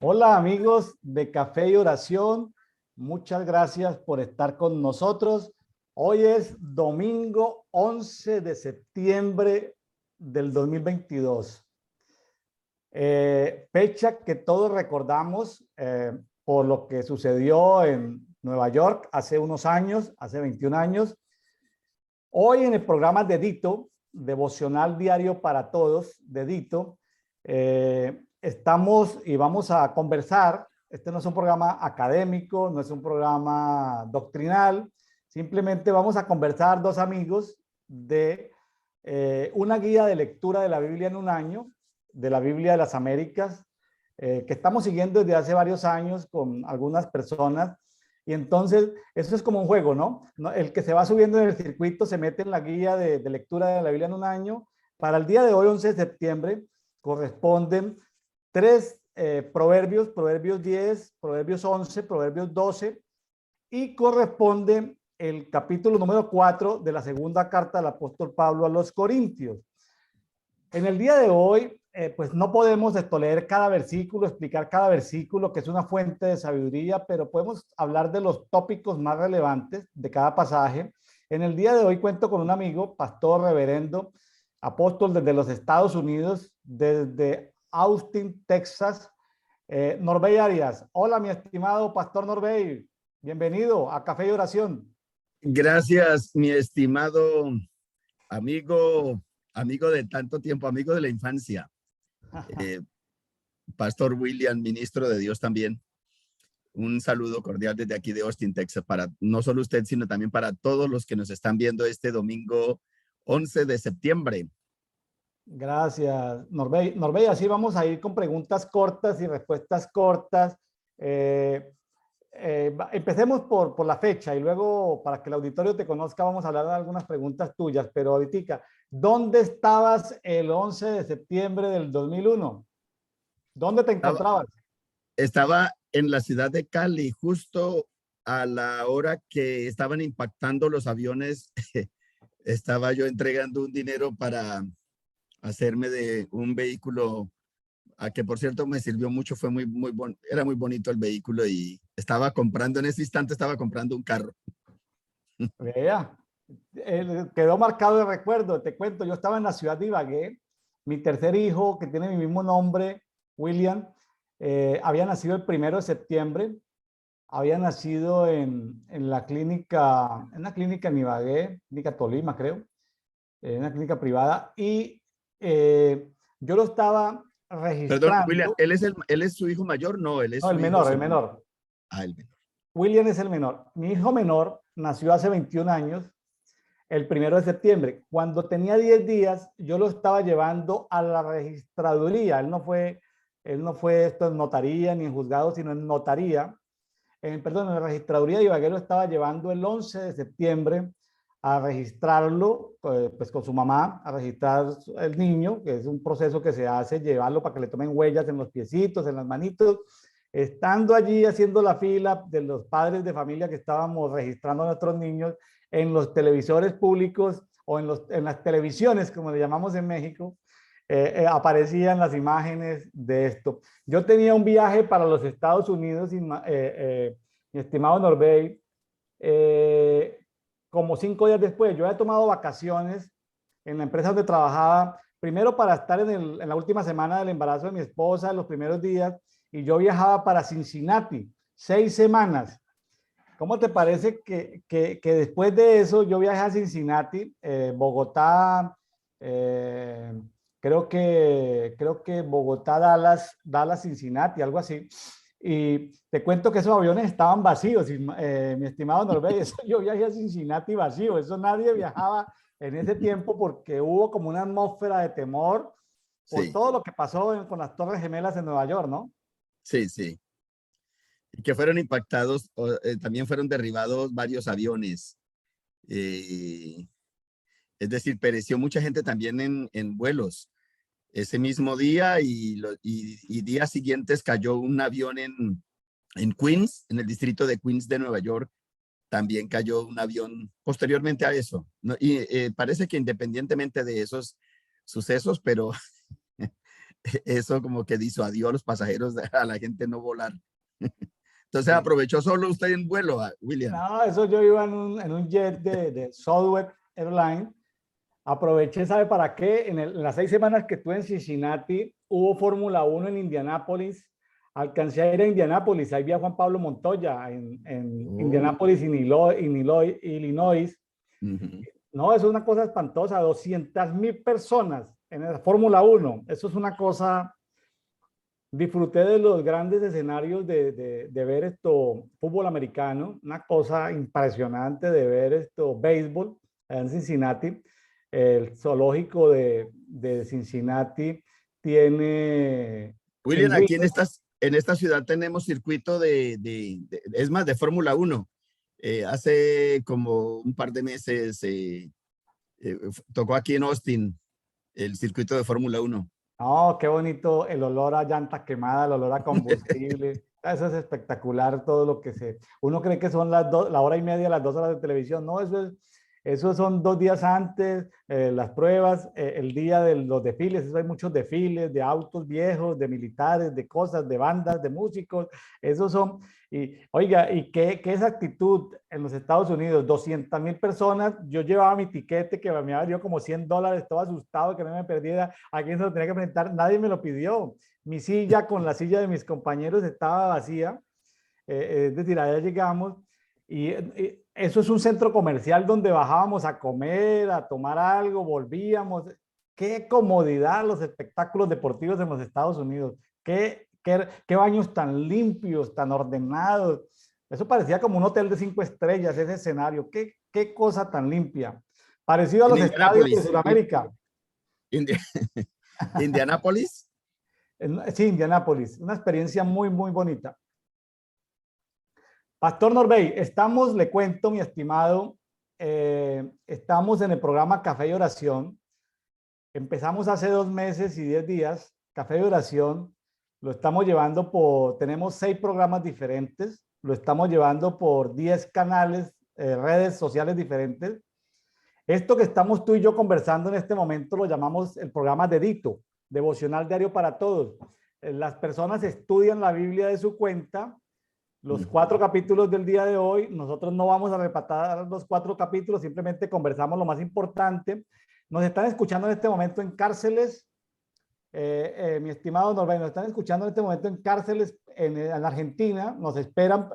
Hola amigos de Café y Oración, muchas gracias por estar con nosotros. Hoy es domingo 11 de septiembre del 2022, fecha que todos recordamos por lo que sucedió en Nueva York hace unos años, hace 21 años. Hoy en el programa de Dito, Devocional Diario para Todos, de Dito, estamos y vamos a conversar. Este no es un programa académico, no es un programa doctrinal, simplemente vamos a conversar dos amigos de una guía de lectura de la Biblia en un año, de la Biblia de las Américas, que estamos siguiendo desde hace varios años con algunas personas. Y entonces, eso es como un juego, ¿no? El que se va subiendo en el circuito se mete en la guía de lectura de la Biblia en un año. Para el día de hoy, 11 de septiembre, corresponden tres proverbios, Proverbios 10, Proverbios 11, Proverbios 12, y corresponde el capítulo número 4 de la segunda carta del apóstol Pablo a los Corintios. En el día de hoy, pues no podemos leer cada versículo, explicar cada versículo, que es una fuente de sabiduría, pero podemos hablar de los tópicos más relevantes de cada pasaje. En el día de hoy cuento con un amigo, pastor, reverendo, apóstol desde los Estados Unidos, desde Austin, Texas, Norbey Arias. Hola, mi estimado pastor Norbey. Bienvenido a Café y Oración. Gracias, mi estimado amigo, amigo de tanto tiempo, amigo de la infancia, Pastor William, ministro de Dios también. Un saludo cordial desde aquí de Austin, Texas, para no solo usted, sino también para todos los que nos están viendo este domingo 11 de septiembre. Gracias, Norbey. Norbey, así vamos a ir con preguntas cortas y respuestas cortas. Empecemos por la fecha y luego, para que el auditorio te conozca, vamos a hablar de algunas preguntas tuyas. Pero ahorita, ¿dónde estabas el 11 de septiembre del 2001? ¿Dónde te Estaba, encontrabas? estaba en la ciudad de Cali, justo a la hora que estaban impactando los aviones. Estaba yo entregando un dinero para hacerme de un vehículo a que por cierto me sirvió mucho, fue era muy bonito el vehículo y estaba comprando, en ese instante estaba comprando un carro. Vea, quedó marcado de recuerdo. Te cuento, yo estaba en la ciudad de Ibagué. Mi tercer hijo, que tiene mi mismo nombre, William, había nacido el 1 de septiembre. Había nacido en la clínica, en una clínica en Ibagué, clínica Tolima, creo, en una clínica privada. Y yo lo estaba Perdón, William, registrando. él es su hijo mayor, no, él es No, el su hijo menor, el segundo. menor. Ah, el menor. William es el menor. Mi hijo menor nació hace 21 años, el 1 de septiembre. Cuando tenía 10 días, yo lo estaba llevando a la registraduría. Él no fue esto en notaría ni en juzgado, sino en notaría. Perdón, en la registraduría de Ibagué lo estaba llevando el 11 de septiembre a registrarlo, pues con su mamá, a registrar el niño, que es un proceso que se hace, llevarlo para que le tomen huellas en los piecitos, en las manitos. Estando allí haciendo la fila de los padres de familia que estábamos registrando a nuestros niños en los televisores públicos o en las televisiones, como le llamamos en México, aparecían las imágenes de esto. Yo tenía un viaje para los Estados Unidos, mi estimado Norbey, como 5 días después. Yo había tomado vacaciones en la empresa donde trabajaba, primero para estar en la última semana del embarazo de mi esposa, en los primeros días, y yo viajaba para Cincinnati, 6 semanas. ¿Cómo te parece que después de eso yo viajé a Cincinnati, Bogotá, eh, creo que Bogotá, Dallas, Cincinnati, algo así? Y te cuento que esos aviones estaban vacíos, mi estimado Norbey. Eso, yo viajé a Cincinnati vacío, eso nadie viajaba en ese tiempo porque hubo como una atmósfera de temor por Sí, todo lo que pasó con las Torres Gemelas en Nueva York, ¿no? sí, sí. Y que fueron impactados, también fueron derribados varios aviones. Eh, es decir, pereció mucha gente también en vuelos. Ese mismo día y días siguientes cayó un avión en Queens, en el distrito de Queens de Nueva York. También cayó un avión posteriormente a eso, ¿no? Y parece que independientemente de esos sucesos, pero eso como que disuadió a los pasajeros, a la gente no volar. Entonces Sí. aprovechó solo usted en vuelo, William. No, eso yo iba en un jet de Southwest Airlines. Aproveché, ¿sabe para qué? En las 6 semanas que estuve en Cincinnati, hubo Fórmula 1 en Indianápolis. Alcancé a ir a Indianápolis. Ahí vi a Juan Pablo Montoya en Oh. Indianápolis, Illinois. Ujú. No, eso es una cosa espantosa. 200.000 personas en la Fórmula 1. Eso es una cosa. Disfruté de los grandes escenarios de ver esto, fútbol americano, una cosa impresionante de ver esto, béisbol, allá en Cincinnati. El zoológico de Cincinnati tiene William, aquí pingüinos. en esta ciudad tenemos circuito es más, de Fórmula 1. Hace como un par de meses tocó aquí en Austin el circuito de Fórmula 1. Oh, qué bonito el olor a llanta quemada, el olor a combustible. Eso es espectacular, todo lo que se... Uno cree que son la hora y media, las 2 horas de televisión. No, eso son 2 días antes, las pruebas, el día de los desfiles. Eso hay muchos desfiles de autos viejos, de militares, de cosas, de bandas, de músicos. Esos son... Y, oiga, ¿y qué esa actitud en los Estados Unidos? 200.000 personas. Yo llevaba mi tiquete que me había valido como $100. Estaba asustado que no me perdiera. ¿A quién se lo tenía que presentar? Nadie me lo pidió. Mi silla con la silla de mis compañeros estaba vacía. Es decir, allá llegamos y eso es un centro comercial donde bajábamos a comer, a tomar algo, volvíamos. Qué comodidad los espectáculos deportivos en los Estados Unidos. Qué baños tan limpios, tan ordenados. Eso parecía como un hotel de 5 estrellas, ese escenario. Qué cosa tan limpia. Parecido a En los estadios de Indianápolis. Sudamérica. Indi- Indianápolis. Sí, Indianápolis. Una experiencia muy, muy bonita. Pastor Norbey, estamos, le cuento, mi estimado, estamos en el programa Café y Oración. Empezamos hace 2 meses y 10 días. Café y Oración lo estamos llevando tenemos 6 programas diferentes, lo estamos llevando por 10 canales, redes sociales diferentes. Esto que estamos tú y yo conversando en este momento lo llamamos el programa Dedito, Devocional Diario para Todos. Las personas estudian la Biblia de su cuenta, los 4 capítulos del día de hoy. Nosotros no vamos a repatar los 4 capítulos, simplemente conversamos lo más importante. Nos están escuchando en este momento en cárceles, mi estimado Norbert, nos están escuchando en este momento en cárceles en Argentina, nos esperan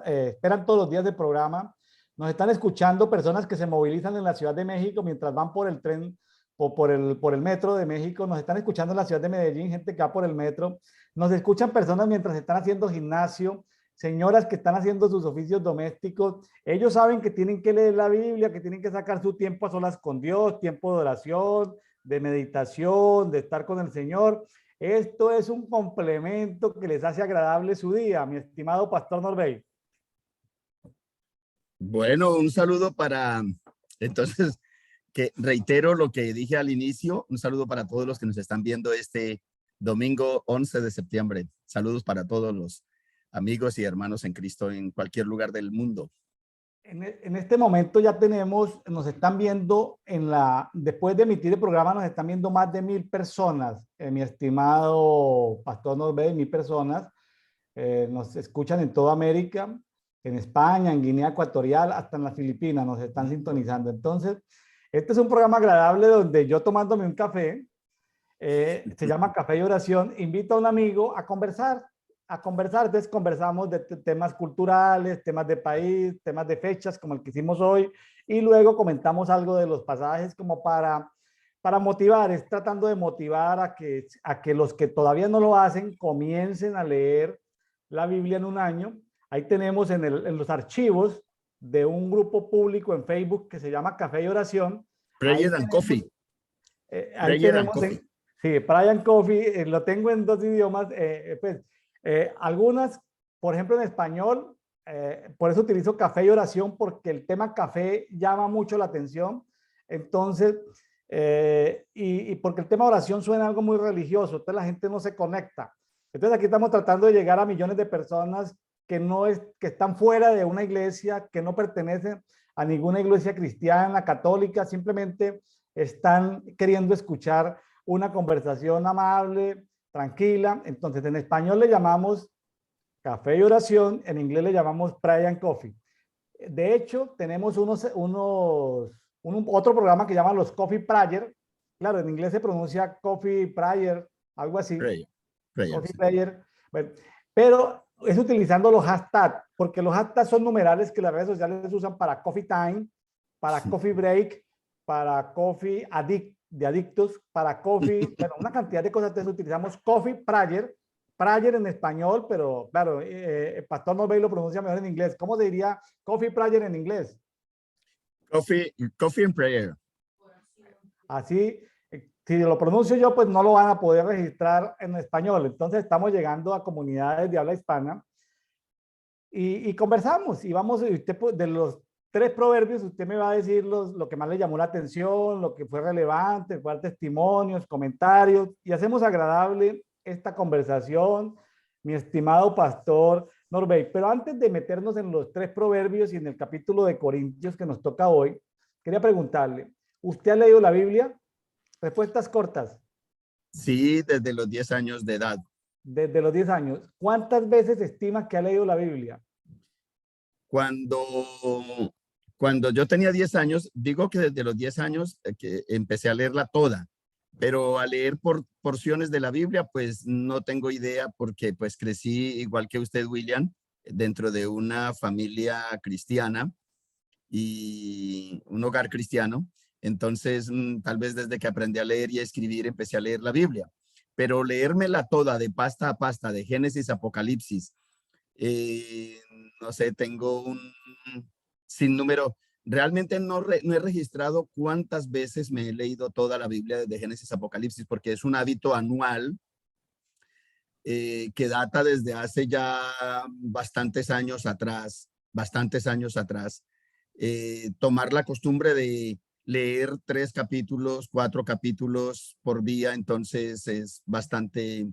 todos los días del programa. Nos están escuchando personas que se movilizan en la Ciudad de México mientras van por el tren o por el metro de México. Nos están escuchando en la ciudad de Medellín, gente que va por el metro. Nos escuchan personas mientras están haciendo gimnasio, señoras que están haciendo sus oficios domésticos. Ellos saben que tienen que leer la Biblia, que tienen que sacar su tiempo a solas con Dios, tiempo de oración, de meditación, de estar con el Señor. Esto es un complemento que les hace agradable su día, mi estimado Pastor Norbey. Bueno, un saludo entonces, que reitero lo que dije al inicio, un saludo para todos los que nos están viendo este domingo 11 de septiembre. Saludos para todos los amigos y hermanos en Cristo en cualquier lugar del mundo. En este momento ya nos están viendo después de emitir el programa, nos están viendo más de 1.000 personas, mi estimado Pastor Norbey, 1.000 personas. Nos escuchan en toda América, en España, en Guinea Ecuatorial, hasta en las Filipinas nos están sintonizando. Entonces, este es un programa agradable donde yo tomándome un café, se llama Café y Oración, invito a un amigo a conversar. Entonces conversamos de temas culturales, temas de país, temas de fechas como el que hicimos hoy, y luego comentamos algo de los pasajes como para motivar, es tratando de motivar a que los que todavía no lo hacen comiencen a leer la Biblia en un año. Ahí tenemos en los archivos de un grupo público en Facebook que se llama Café y Oración. Ahí Prayer and tenemos, Coffee. ahí Prayer and tenemos Coffee. sí, Brian Coffee, lo tengo en 2 idiomas, pues algunas, por ejemplo, en español, por eso utilizo Café y Oración, porque el tema café llama mucho la atención. Entonces, y porque el tema oración suena algo muy religioso, entonces la gente no se conecta. Entonces aquí estamos tratando de llegar a millones de personas que están fuera de una iglesia, que no pertenecen a ninguna iglesia cristiana, católica, simplemente están queriendo escuchar una conversación amable, tranquila. Entonces, en español le llamamos café y oración, en inglés le llamamos prayer and coffee. De hecho, tenemos otro programa que llama los Coffee Prayer. Claro, en inglés se pronuncia Coffee Prayer, algo así. Prayer, Coffee sí. Prayer. Bueno, pero es utilizando los hashtags, porque los hashtags son numerales que las redes sociales usan para Coffee Time, para Coffee Break, para Coffee Addict, de adictos, para Coffee, bueno, una cantidad de cosas. Entonces utilizamos Coffee Prayer, Prayer en español, pero claro, el Pastor Norbey lo pronuncia mejor en inglés. ¿Cómo se diría Coffee Prayer en inglés? Coffee and prayer. Así, si lo pronuncio yo, pues no lo van a poder registrar en español. Entonces estamos llegando a comunidades de habla hispana y conversamos y vamos, y usted de los 3 proverbios, usted me va a decir lo que más le llamó la atención, lo que fue relevante, cuál testimonios, comentarios, y hacemos agradable esta conversación, mi estimado pastor Norbey. Pero antes de meternos en los 3 proverbios y en el capítulo de Corintios que nos toca hoy, quería preguntarle, ¿usted ha leído la Biblia? Respuestas cortas. Sí, desde los 10 años de edad. Desde los 10 años. ¿Cuántas veces estima que ha leído la Biblia? Cuando, cuando yo tenía 10 años, digo que desde los 10 años que empecé a leerla toda, pero a leer por porciones de la Biblia, pues no tengo idea porque pues crecí igual que usted, William, dentro de una familia cristiana y un hogar cristiano. Entonces, tal vez desde que aprendí a leer y a escribir, empecé a leer la Biblia. Pero leérmela toda, de pasta a pasta, de Génesis a Apocalipsis, eh, no sé, tengo un sinnúmero. Realmente no he registrado cuántas veces me he leído toda la Biblia desde Génesis a Apocalipsis, porque es un hábito anual que data desde hace ya bastantes años atrás, tomar la costumbre de leer 3 capítulos, 4 capítulos por día, entonces es bastante,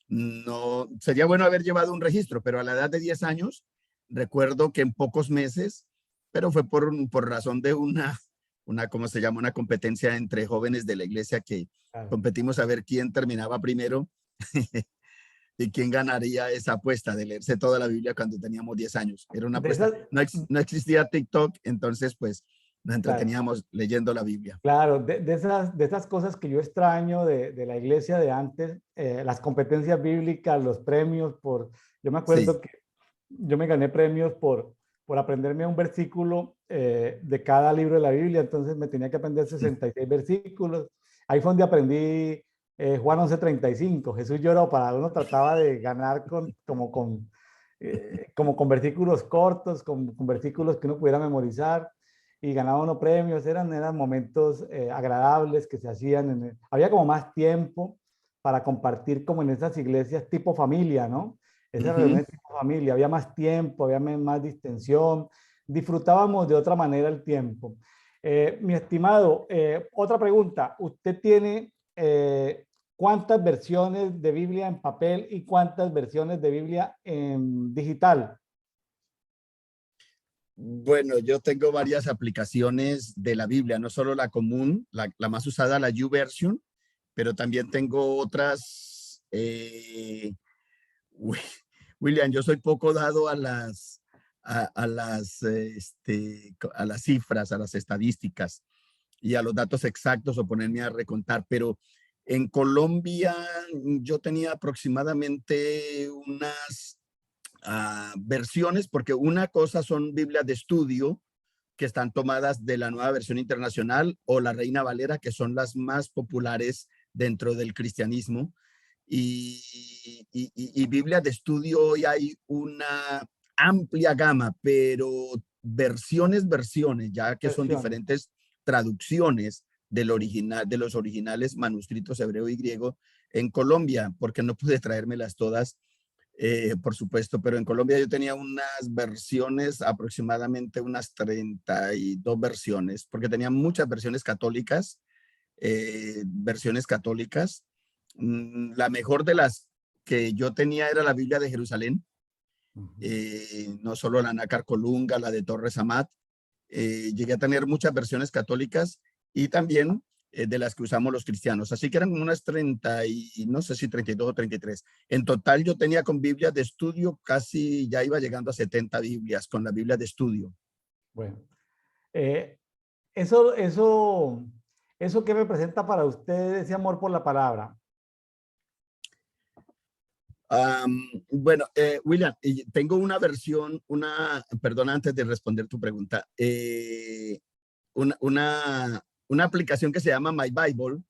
no, sería bueno haber llevado un registro, pero a la edad de 10 años, recuerdo que en pocos meses, pero fue por razón de ¿cómo se llama? Una competencia entre jóvenes de la iglesia que Claro. competimos a ver quién terminaba primero y quién ganaría esa apuesta de leerse toda la Biblia cuando teníamos 10 años. Era una De apuesta. esas, No existía TikTok, entonces pues nos claro. entreteníamos leyendo la Biblia. Claro, de esas cosas que yo extraño de la iglesia de antes, las competencias bíblicas, los premios yo me Sí. acuerdo que yo me gané premios por aprenderme un versículo de cada libro de la Biblia, entonces me tenía que aprender 66 versículos. Ahí fue donde aprendí Juan 11:35. Jesús lloró, para uno trataba de ganar como con versículos cortos, con versículos que uno pudiera memorizar y ganaba unos premios. Eran momentos agradables que se hacían. Había como más tiempo para compartir como en esas iglesias tipo familia, ¿no? Esas Ujú. reuniones tipo familia. Había más tiempo, había más distensión. Disfrutábamos de otra manera el tiempo. Mi estimado, otra pregunta. ¿Usted tiene cuántas versiones de Biblia en papel y cuántas versiones de Biblia en digital? Bueno, yo tengo varias aplicaciones de la Biblia, no solo la común, la más usada, la YouVersion, pero también tengo otras. William, yo soy poco dado a las cifras, a las estadísticas y a los datos exactos o ponerme a recontar, pero en Colombia yo tenía aproximadamente unas versiones, porque una cosa son Biblias de estudio que están tomadas de la nueva versión internacional o la Reina Valera, que son las más populares dentro del cristianismo. Y Biblias de estudio hoy hay una amplia gama, pero versiones, ya que son Versiones. diferentes traducciones del original, de los originales manuscritos hebreo y griego en Colombia, porque no pude traérmelas todas, por supuesto, pero en Colombia yo tenía unas versiones, aproximadamente unas 32 versiones, porque tenía muchas versiones católicas. La mejor de las que yo tenía era la Biblia de Jerusalén, no solo la Nácar Colunga, la de Torres Amat. Llegué a tener muchas versiones católicas y también de las que usamos los cristianos. Así que eran como unas 30 y no sé si 32 o 33. En total yo tenía con Biblias de estudio casi, ya iba llegando a 70 Biblias con la Biblia de estudio. Bueno, eh, eso ¿qué representa para usted ese amor por la palabra? Bueno, William, tengo una versión, perdona antes de responder tu pregunta, una aplicación que se llama My Bible,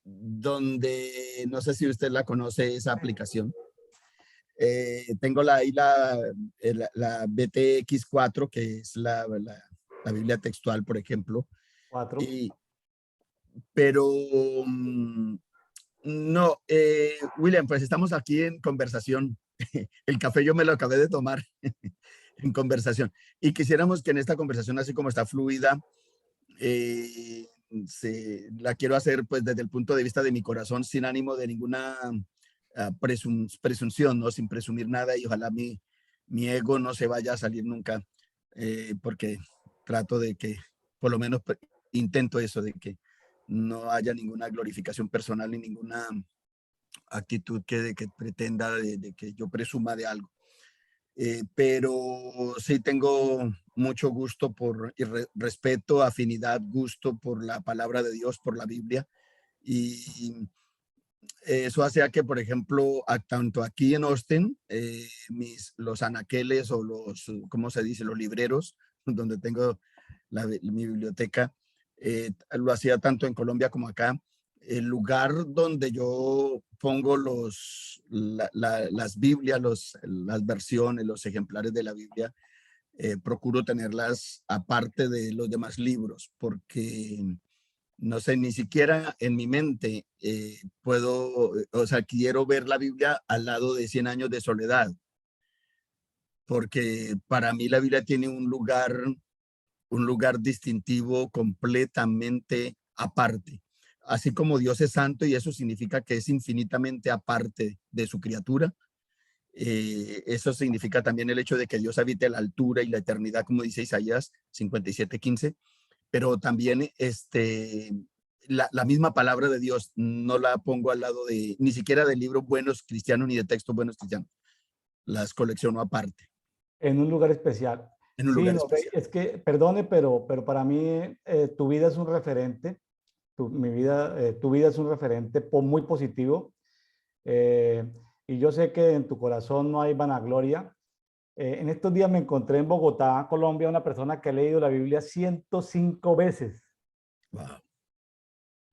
donde no sé si usted la conoce, esa aplicación. Tengo ahí la BTX4, que es la Biblia textual, por ejemplo. 4. Pero no, William, pues estamos aquí en conversación. El café yo me lo acabé de tomar en conversación. Y quisiéramos que en esta conversación, así como está fluida, la quiero hacer pues desde el punto de vista de mi corazón, sin ánimo de ninguna presunción, ¿no? Sin presumir nada, y ojalá mi ego no se vaya a salir nunca, porque trato de que, por lo menos intento eso, de que no haya ninguna glorificación personal ni ninguna actitud que pretenda de que yo presuma de algo. Pero sí tengo mucho gusto y respeto, afinidad, gusto por la palabra de Dios, por la Biblia. Y eso hacía que, por ejemplo, tanto aquí en Austin, los anaqueles o ¿cómo se dice? Los libreros, donde tengo mi biblioteca, lo hacía tanto en Colombia como acá. El lugar donde yo pongo las Biblias, las versiones, los ejemplares de la Biblia, procuro tenerlas aparte de los demás libros, porque no sé, ni siquiera en mi mente puedo, o sea, quiero ver la Biblia al lado de 100 años de soledad, porque para mí la Biblia tiene un lugar distintivo completamente aparte. Así como Dios es santo y eso significa que es infinitamente aparte de su criatura, eso significa también el hecho de que Dios habite la altura y la eternidad, como dice Isaías 57:15, pero también la misma palabra de Dios no la pongo al lado ni siquiera de libros buenos cristianos ni de textos buenos cristianos. Las colecciono aparte, En un lugar especial. en un Sí, lugar no, especial. es que, perdone, pero para mí tu vida es un referente, tu vida es un referente muy positivo. eh, y yo sé que en tu corazón no hay vanagloria. En estos días me encontré en Bogotá, Colombia, una persona que ha leído la Biblia 105 veces. Wow.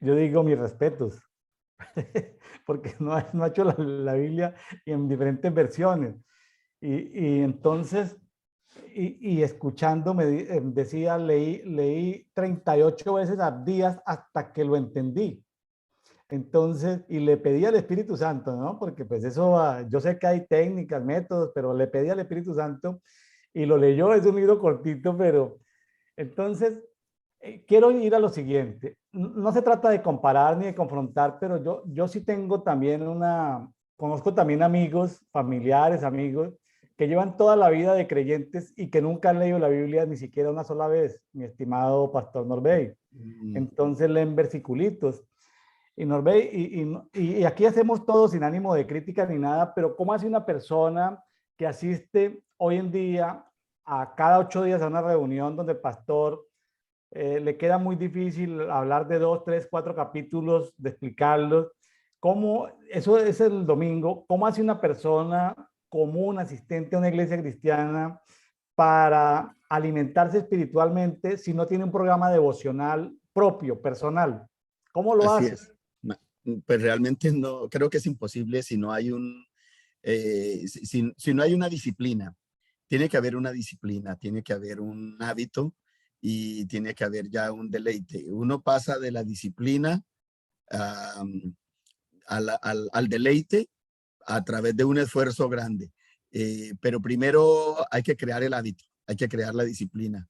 Yo digo mis respetos, porque no ha hecho la Biblia en diferentes versiones. Y entonces, y escuchando, decía, leí 38 veces a días hasta que lo entendí. Entonces, y le pedí al Espíritu Santo, ¿no? Porque pues eso, yo sé que hay técnicas, métodos, pero le pedí al Espíritu Santo y lo leyó, es un libro cortito, pero entonces quiero ir a lo siguiente. No se trata de comparar ni de confrontar, pero yo sí tengo también conozco también amigos, familiares, amigos, que llevan toda la vida de creyentes y que nunca han leído la Biblia ni siquiera una sola vez, mi estimado pastor Norbey. Mm. Entonces leen versiculitos. Y Norbey, y aquí hacemos todo sin ánimo de crítica ni nada, pero ¿cómo hace una persona que asiste hoy en día a cada 8 días a una reunión donde el pastor le queda muy difícil hablar de 2, 3, 4 capítulos, de explicarlos? ¿Cómo, eso es el domingo, cómo hace una persona común, asistente a una iglesia cristiana, para alimentarse espiritualmente si no tiene un programa devocional propio, personal? ¿Cómo lo Así hace? es. Pues realmente no, creo que es imposible si no hay si no hay una disciplina. Tiene que haber una disciplina, tiene que haber un hábito y tiene que haber ya un deleite. Uno pasa de la disciplina a, al deleite a través de un esfuerzo grande. Pero primero hay que crear el hábito, hay que crear la disciplina.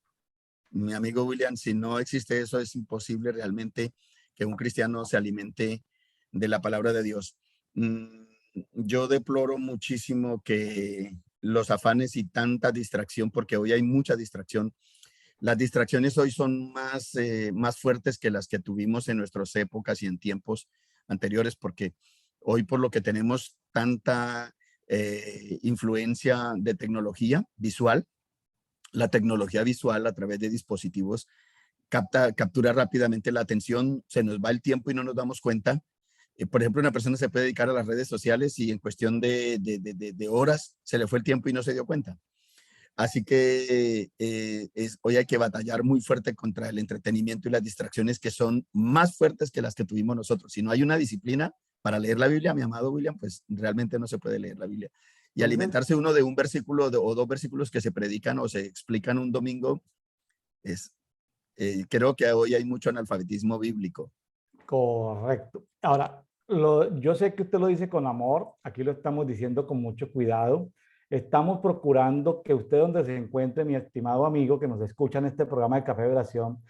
Mi amigo William, si no existe eso, es imposible realmente que un cristiano se alimente de la palabra de Dios. Yo deploro muchísimo que los afanes y tanta distracción, porque hoy hay mucha distracción, Las distracciones hoy son más fuertes que las que tuvimos en nuestras épocas y en tiempos anteriores, porque hoy por lo que tenemos tanta influencia de tecnología visual, la tecnología visual a través de dispositivos captura rápidamente la atención, se nos va el tiempo y no nos damos cuenta. Por ejemplo, una persona se puede dedicar a las redes sociales y en cuestión de horas se le fue el tiempo y no se dio cuenta. Así que hoy hay que batallar muy fuerte contra el entretenimiento y las distracciones que son más fuertes que las que tuvimos nosotros. Si no hay una disciplina para leer la Biblia, mi amado William, pues realmente no se puede leer la Biblia. Y Entonces, alimentarse uno de un versículo o dos versículos que se predican o se explican un domingo, es, creo que hoy hay mucho analfabetismo bíblico. correcto. Ahora, yo sé que usted lo dice con amor, aquí lo estamos diciendo con mucho cuidado. Estamos procurando que usted donde se encuentre, mi estimado amigo que nos escucha en este programa de Café de Oración,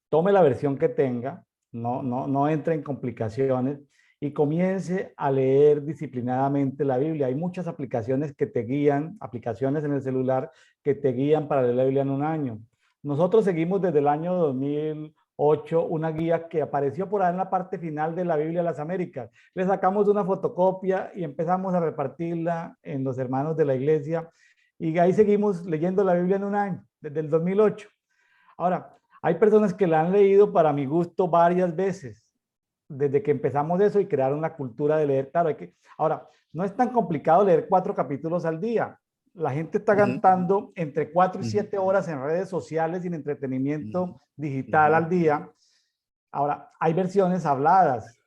tome la versión que tenga, no entre en complicaciones y comience a leer disciplinadamente la Biblia. Hay muchas aplicaciones que te guían, aplicaciones en el celular que te guían para leer la Biblia en un año. Nosotros seguimos desde el año 2008 una guía que apareció por ahí en la parte final de la Biblia de las Américas. Le sacamos una fotocopia y empezamos a repartirla en los hermanos de la iglesia y ahí seguimos leyendo la Biblia en un año, desde el 2008. Ahora, hay personas que la han leído para mi gusto varias veces, desde que empezamos eso y crear una cultura de leer. Claro, ahora, no es tan complicado leer 4 capítulos al día. La gente está Uh -huh, gastando entre 4 y uh -huh, 7 horas en redes sociales y en uh -huh, entretenimiento uh digital -huh. al día. Ahora, hay versiones habladas.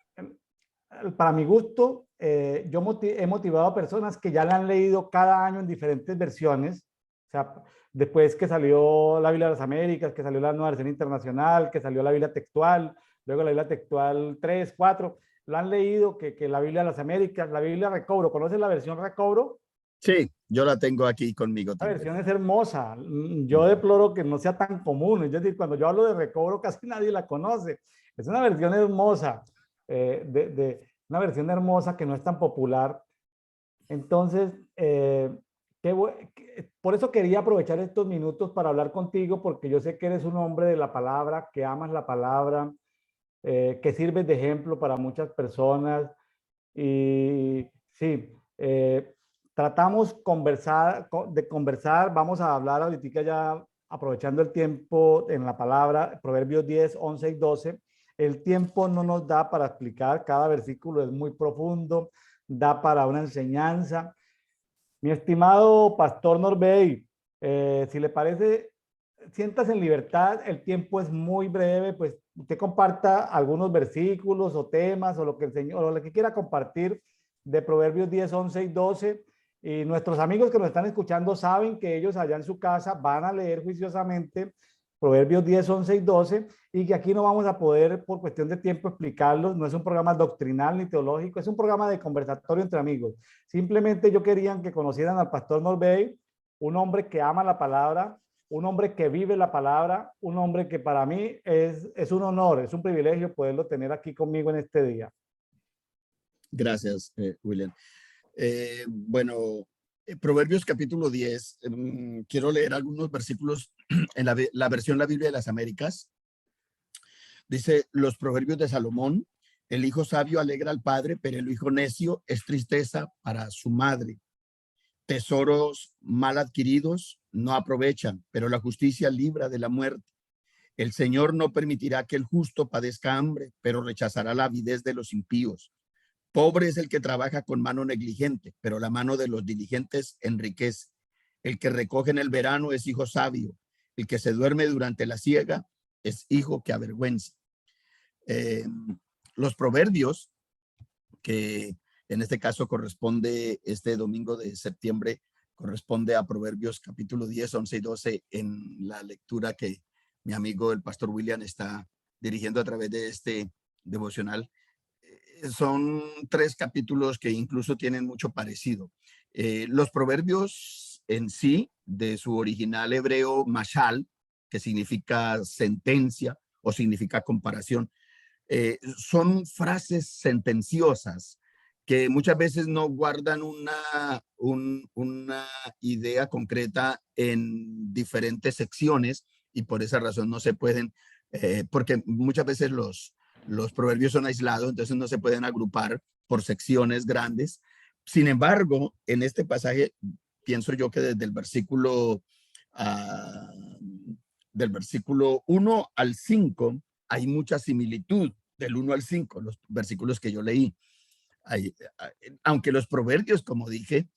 Para mi gusto, yo he motivado a personas que ya la han leído cada año en diferentes versiones. O sea, después que salió la Biblia de las Américas, que salió la nueva versión internacional, que salió la Biblia textual, luego la Biblia textual 3, 4, lo han leído, que la Biblia de las Américas, la Biblia Recobro. ¿Conoces la versión Recobro? Sí, yo la tengo aquí conmigo La también. versión es hermosa. Uh Yo -huh. deploro que no sea tan común. Es decir, cuando yo hablo de Recobro, casi nadie la conoce. Es una versión hermosa, una versión hermosa que no es tan popular. Entonces, por eso quería aprovechar estos minutos para hablar contigo, porque yo sé que eres un hombre de la palabra, que amas la palabra, que sirves de ejemplo para muchas personas. Y sí, tratamos de conversar, vamos a hablar ahorita ya aprovechando el tiempo en la palabra, Proverbios 10, 11 y 12. El tiempo no nos da para explicar, cada versículo es muy profundo, da para una enseñanza. Mi estimado pastor Norbey, si le parece, sientas en libertad, el tiempo es muy breve, pues usted comparta algunos versículos o temas o lo que el Señor, o lo que quiera compartir de Proverbios 10, 11 y 12. Y nuestros amigos que nos están escuchando saben que ellos allá en su casa van a leer juiciosamente Proverbios 10, 11 y 12 y que aquí no vamos a poder por cuestión de tiempo explicarlos. No es un programa doctrinal ni teológico, es un programa de conversatorio entre amigos. Simplemente yo quería que conocieran al pastor Norbey, un hombre que ama la palabra, un hombre que vive la palabra, un hombre que para mí es un honor, es un privilegio poderlo tener aquí conmigo en este día. Gracias, William. Bueno, Proverbios capítulo 10, quiero leer algunos versículos en la versión La Biblia de las Américas. Dice, los proverbios de Salomón, el hijo sabio alegra al padre, pero el hijo necio es tristeza para su madre. Tesoros mal adquiridos no aprovechan, pero la justicia libra de la muerte. El Señor no permitirá que el justo padezca hambre, pero rechazará la avidez de los impíos. Pobre es el que trabaja con mano negligente, pero la mano de los diligentes enriquece. El que recoge en el verano es hijo sabio. El que se duerme durante la siega es hijo que avergüenza. Los proverbios, que en este caso corresponde este domingo de septiembre, corresponde a Proverbios capítulo 10, 11 y 12 en la lectura que mi amigo el pastor William está dirigiendo a través de este devocional. Son 3 capítulos que incluso tienen mucho parecido. Los proverbios en sí, de su original hebreo mashal, que significa sentencia o significa comparación, son frases sentenciosas que muchas veces no guardan una idea concreta en diferentes secciones, y por esa razón no se pueden, porque muchas veces los proverbios son aislados, entonces no se pueden agrupar por secciones grandes. Sin embargo, en este pasaje, pienso yo que desde el versículo, ah, del versículo 1 al 5 hay mucha similitud del 1 al 5, los versículos que yo leí. Aunque los proverbios, como dije,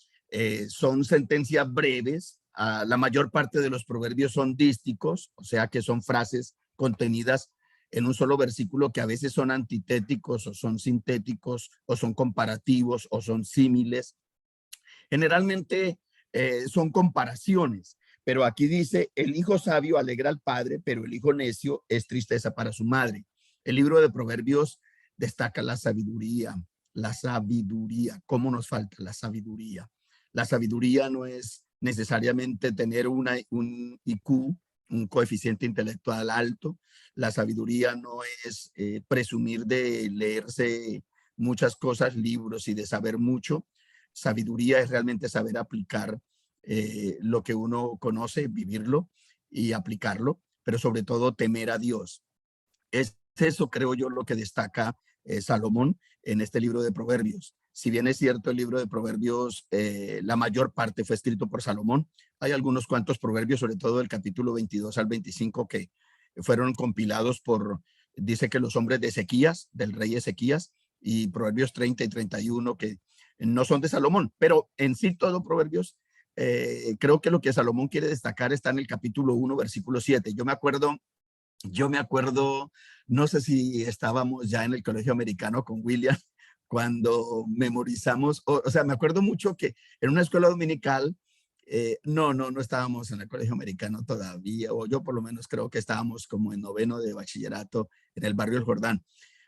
son sentencias breves, la mayor parte de los proverbios son dísticos, o sea que son frases contenidas en un solo versículo que a veces son antitéticos o son sintéticos o son comparativos o son símiles. Generalmente son comparaciones, pero aquí dice, el hijo sabio alegra al padre, pero el hijo necio es tristeza para su madre. El libro de Proverbios destaca la sabiduría, la sabiduría. ¿Cómo nos falta la sabiduría? La sabiduría no es necesariamente tener un IQ, un coeficiente intelectual alto. La sabiduría no es presumir de leerse muchas cosas, libros y de saber mucho. Sabiduría es realmente saber aplicar lo que uno conoce, vivirlo y aplicarlo, pero sobre todo temer a Dios. Es eso, creo yo, lo que destaca Salomón en este libro de Proverbios. Si bien es cierto, el libro de Proverbios, la mayor parte fue escrito por Salomón, hay algunos cuantos proverbios, sobre todo del capítulo 22 al 25, que fueron compilados por, dice que los hombres de Ezequías, del rey Ezequías, y Proverbios 30 y 31, que no son de Salomón, pero en sí todo Proverbios, creo que lo que Salomón quiere destacar está en el capítulo 1, versículo 7. Yo me acuerdo, no sé si estábamos ya en el colegio americano con William, cuando memorizamos, o sea, me acuerdo mucho que en una escuela dominical, no estábamos en el colegio americano todavía, o yo por lo menos creo que estábamos como en noveno de bachillerato en el barrio El Jordán.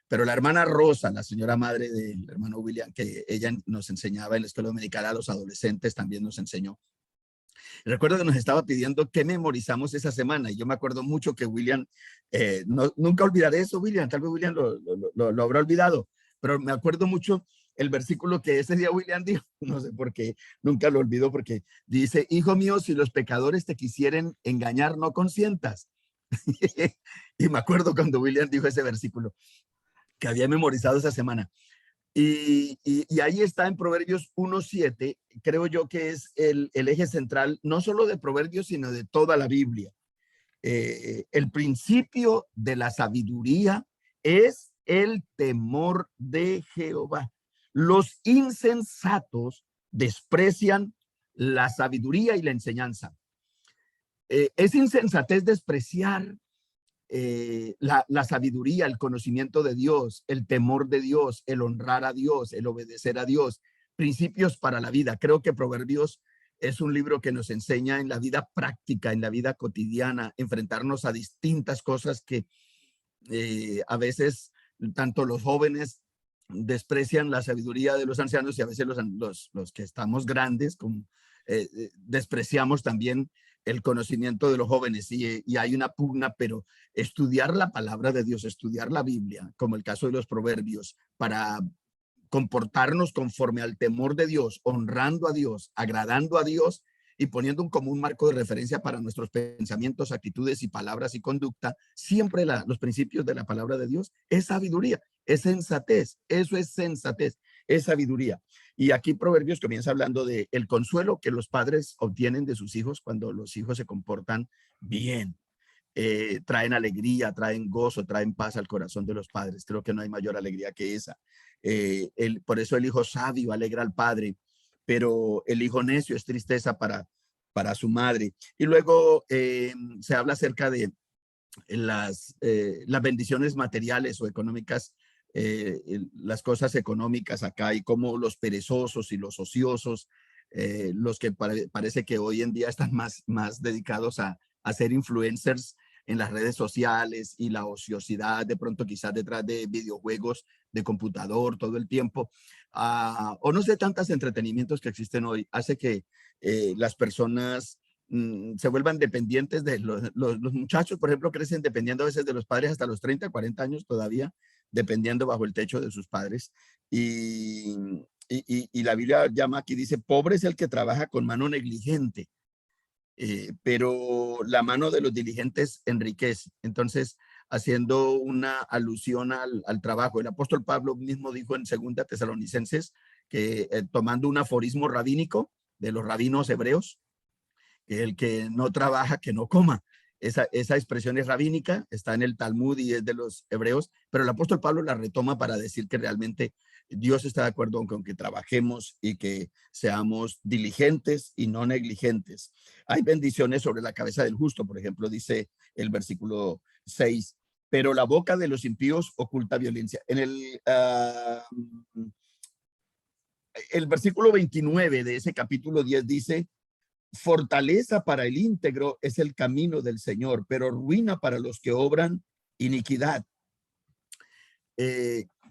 Pero la hermana Rosa, la señora madre del hermano William, que ella nos enseñaba en la escuela dominical a los adolescentes, también nos enseñó. Recuerdo que nos estaba pidiendo que memorizamos esa semana y yo me acuerdo mucho que William, nunca olvidaré eso, William, tal vez William lo habrá olvidado, pero me acuerdo mucho el versículo que ese día William dijo, no sé por qué, nunca lo olvido porque dice, hijo mío, si los pecadores te quisieren engañar, no consientas. Y me acuerdo cuando William dijo ese versículo que había memorizado esa semana. Y ahí está en Proverbios 1:7, creo yo que es el eje central, no solo de Proverbios, sino de toda la Biblia. El principio de la sabiduría es el temor de Jehová. Los insensatos desprecian la sabiduría y la enseñanza. Es insensatez despreciar la sabiduría, el conocimiento de Dios, el temor de Dios, el honrar a Dios, el obedecer a Dios, principios para la vida. Creo que Proverbios es un libro que nos enseña en la vida práctica, en la vida cotidiana, enfrentarnos a distintas cosas que a veces tanto los jóvenes desprecian la sabiduría de los ancianos y a veces los que estamos grandes despreciamos también el conocimiento de los jóvenes y hay una pugna, pero estudiar la palabra de Dios, estudiar la Biblia, como el caso de los proverbios, para comportarnos conforme al temor de Dios, honrando a Dios, agradando a Dios y poniendo un común marco de referencia para nuestros pensamientos, actitudes y palabras y conducta, siempre los principios de la palabra de Dios es sabiduría, es sensatez, eso es sensatez, es sabiduría. Y aquí Proverbios comienza hablando de el consuelo que los padres obtienen de sus hijos cuando los hijos se comportan bien. Traen alegría, traen gozo, traen paz al corazón de los padres. Creo que no hay mayor alegría que esa. Por eso el hijo sabio alegra al padre, pero el hijo necio es tristeza para su madre. Y luego se habla acerca de las bendiciones materiales o económicas, las cosas económicas acá y cómo los perezosos y los ociosos, los que parece que hoy en día están más dedicados a ser influencers en las redes sociales y la ociosidad de pronto quizás detrás de videojuegos de computador todo el tiempo, o no sé, tantos entretenimientos que existen hoy, hace que las personas se vuelvan dependientes de los muchachos, por ejemplo, crecen dependiendo a veces de los padres hasta los 30, 40 años todavía, dependiendo bajo el techo de sus padres. Y la Biblia llama aquí, dice, pobre es el que trabaja con mano negligente. pero la mano de los diligentes enriquece. Entonces, haciendo una alusión al trabajo, el apóstol Pablo mismo dijo en Segunda Tesalonicenses que tomando un aforismo rabínico de los rabinos hebreos, que el que no trabaja, que no coma. Esa expresión es rabínica, está en el Talmud y es de los hebreos, pero el apóstol Pablo la retoma para decir que realmente Dios está de acuerdo con que trabajemos y que seamos diligentes y no negligentes. Hay bendiciones sobre la cabeza del justo, por ejemplo, dice el versículo 6, pero la boca de los impíos oculta violencia. En el versículo 29 de ese capítulo 10 dice, fortaleza para el íntegro es el camino del Señor, pero ruina para los que obran iniquidad.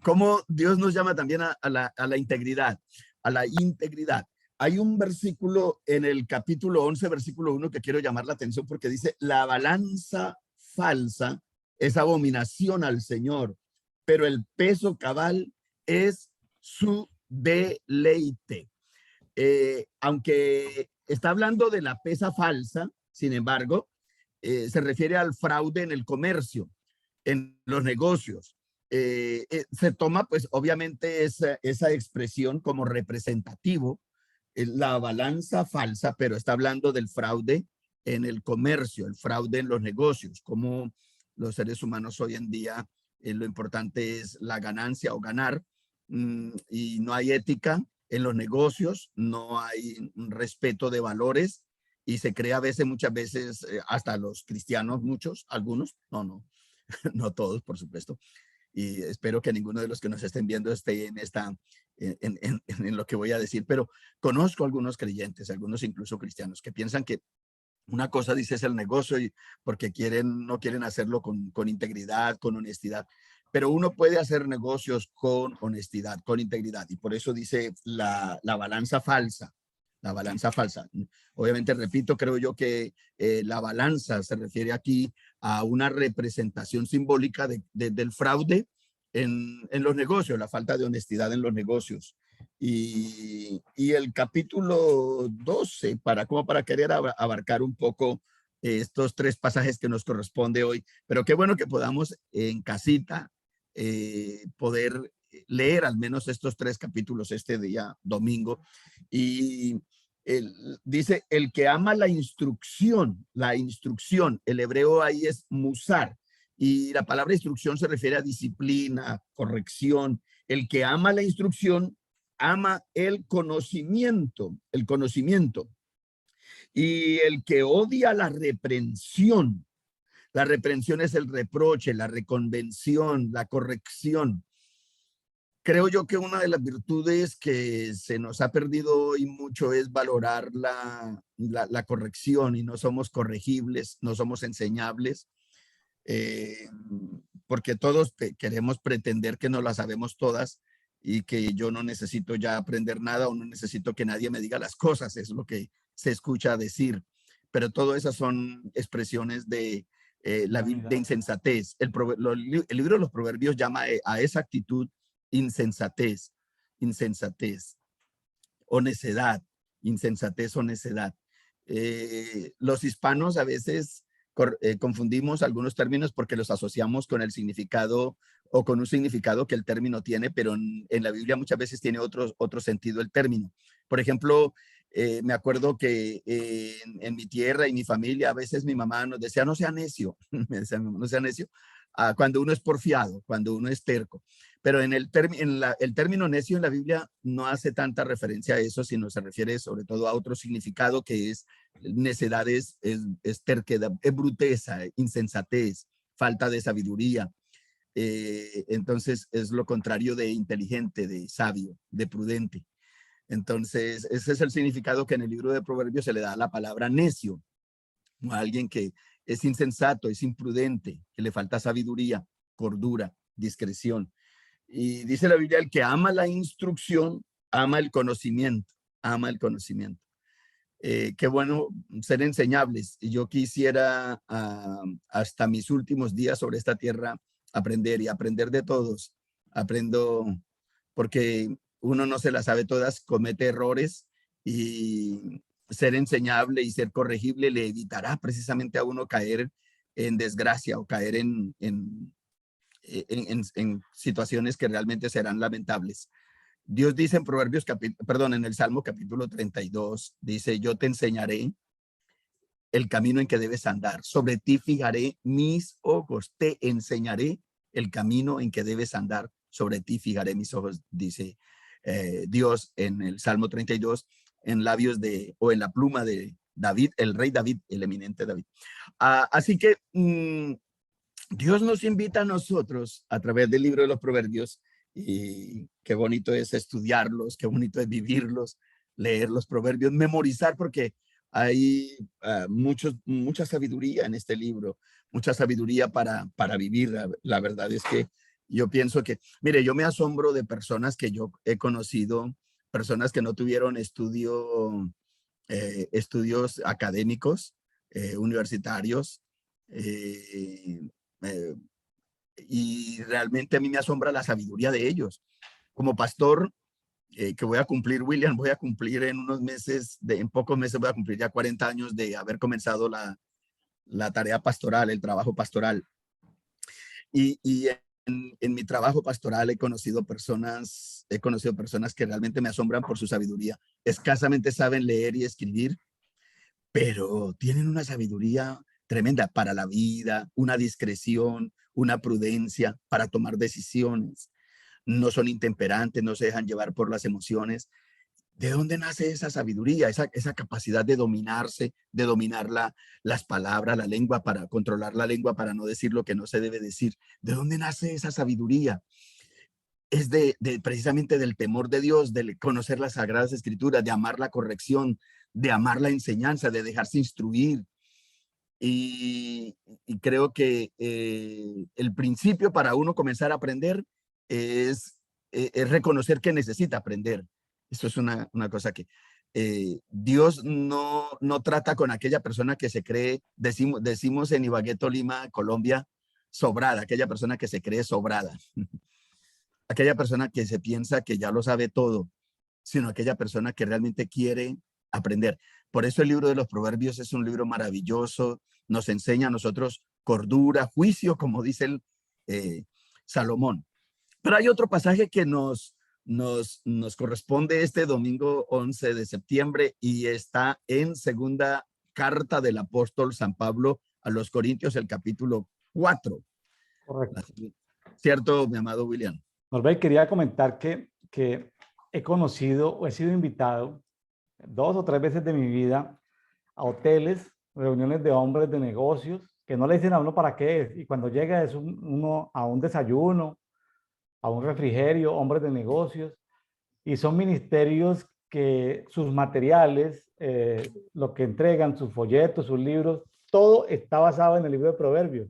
Cómo Dios nos llama también a la integridad, a la integridad. Hay un versículo en el capítulo 11, versículo 1, que quiero llamar la atención porque dice, la balanza falsa es abominación al Señor, pero el peso cabal es su deleite. Aunque está hablando de la pesa falsa, sin embargo, se refiere al fraude en el comercio, en los negocios. Se toma, pues, obviamente esa expresión como representativo, la balanza falsa, pero está hablando del fraude en el comercio, el fraude en los negocios, como los seres humanos hoy en día, lo importante es la ganancia o ganar, y no hay ética en los negocios, no hay un respeto de valores y se cree a veces, muchas veces, hasta los cristianos, muchos, algunos, no, no todos, por supuesto. Y espero que ninguno de los que nos estén viendo esté en lo que voy a decir, pero conozco algunos creyentes, algunos incluso cristianos, que piensan que una cosa dice es el negocio y porque no quieren hacerlo con integridad, con honestidad. Pero uno puede hacer negocios con honestidad, con integridad. Y por eso dice la balanza falsa, la balanza falsa. Obviamente, repito, creo yo que la balanza se refiere aquí a una representación simbólica del fraude en los negocios, la falta de honestidad en los negocios. Y el capítulo 12, como para querer abarcar un poco estos tres pasajes que nos corresponde hoy, pero qué bueno que podamos en casita poder leer al menos estos tres capítulos este día domingo. Y dice, el que ama la instrucción, el hebreo ahí es musar, y la palabra instrucción se refiere a disciplina, corrección. El que ama la instrucción ama el conocimiento, y el que odia la reprensión es el reproche, la reconvención, la corrección. Creo yo que una de las virtudes que se nos ha perdido hoy mucho es valorar la corrección, y no somos corregibles, no somos enseñables, eh, porque todos queremos pretender que no las sabemos todas y que yo no necesito ya aprender nada o no necesito que nadie me diga las cosas, es lo que se escucha decir. Pero todas esas son expresiones de de insensatez. El libro de los Proverbios llama a esa actitud insensatez, o necedad, insensatez o necedad. Los hispanos a veces confundimos algunos términos porque los asociamos con el significado o con un significado que el término tiene, pero en la Biblia muchas veces tiene otro sentido el término. Por ejemplo, me acuerdo que en mi tierra y mi familia, a veces mi mamá nos decía, no sea necio, me decía, no sea necio, cuando uno es porfiado, cuando uno es terco. Pero el término necio en la Biblia no hace tanta referencia a eso, sino se refiere sobre todo a otro significado que es necedad, es terquedad, es bruteza, insensatez, falta de sabiduría. Entonces es lo contrario de inteligente, de sabio, de prudente. Entonces ese es el significado que en el libro de Proverbios se le da a la palabra necio, a alguien que es insensato, es imprudente, que le falta sabiduría, cordura, discreción. Y dice la Biblia, el que ama la instrucción, ama el conocimiento, ama el conocimiento. Qué bueno ser enseñables. Y yo quisiera hasta mis últimos días sobre esta tierra aprender y aprender de todos. Aprendo porque uno no se las sabe todas, comete errores y ser enseñable y ser corregible le evitará precisamente a uno caer en desgracia o caer en situaciones que realmente serán lamentables. Dios dice en Proverbios, en el Salmo capítulo 32, dice, yo te enseñaré el camino en que debes andar. Sobre ti fijaré mis ojos. Te enseñaré el camino en que debes andar. Sobre ti fijaré mis ojos, dice Dios en el Salmo 32, en labios o en la pluma de David, el rey David, el eminente David. Así que Dios nos invita a nosotros a través del libro de los Proverbios, y qué bonito es estudiarlos, qué bonito es vivirlos, leer los Proverbios, memorizar, porque hay mucha sabiduría en este libro, mucha sabiduría para vivir. La verdad es que yo pienso que, mire, yo me asombro de personas que yo he conocido, personas que no tuvieron estudios académicos, universitarios, eh, y realmente a mí me asombra la sabiduría de ellos. Como pastor, que voy a cumplir, William, voy a cumplir en unos meses, en pocos meses voy a cumplir ya 40 años de haber comenzado la tarea pastoral, el trabajo pastoral. Y en mi trabajo pastoral he conocido personas que realmente me asombran por su sabiduría. Escasamente saben leer y escribir, pero tienen una sabiduría tremenda para la vida, una discreción, una prudencia para tomar decisiones. No son intemperantes, no se dejan llevar por las emociones. ¿De dónde nace esa sabiduría, esa capacidad de dominarse, de dominar las palabras, la lengua, para controlar la lengua, para no decir lo que no se debe decir? ¿De dónde nace esa sabiduría? Es precisamente del temor de Dios, de conocer las Sagradas Escrituras, de amar la corrección, de amar la enseñanza, de dejarse instruir. Y creo que el principio para uno comenzar a aprender es reconocer que necesita aprender. Eso es una cosa que Dios no trata con aquella persona que se cree, decimos en Ibagué, Tolima, Colombia, sobrada, aquella persona que se cree sobrada, aquella persona que se piensa que ya lo sabe todo, sino aquella persona que realmente quiere aprender. Por eso el libro de los Proverbios es un libro maravilloso, nos enseña a nosotros cordura, juicio, como dice Salomón. Pero hay otro pasaje que nos corresponde este domingo 11 de septiembre y está en segunda carta del apóstol San Pablo a los Corintios, el capítulo 4. Correcto. ¿Cierto, mi amado William? Norbert, quería comentar que he conocido o he sido invitado 2 o 3 veces de mi vida a hoteles, reuniones de hombres de negocios, que no le dicen a uno para qué es, y cuando llega es uno a un desayuno, a un refrigerio, hombres de negocios, y son ministerios que sus materiales, lo que entregan, sus folletos, sus libros, todo está basado en el libro de Proverbios.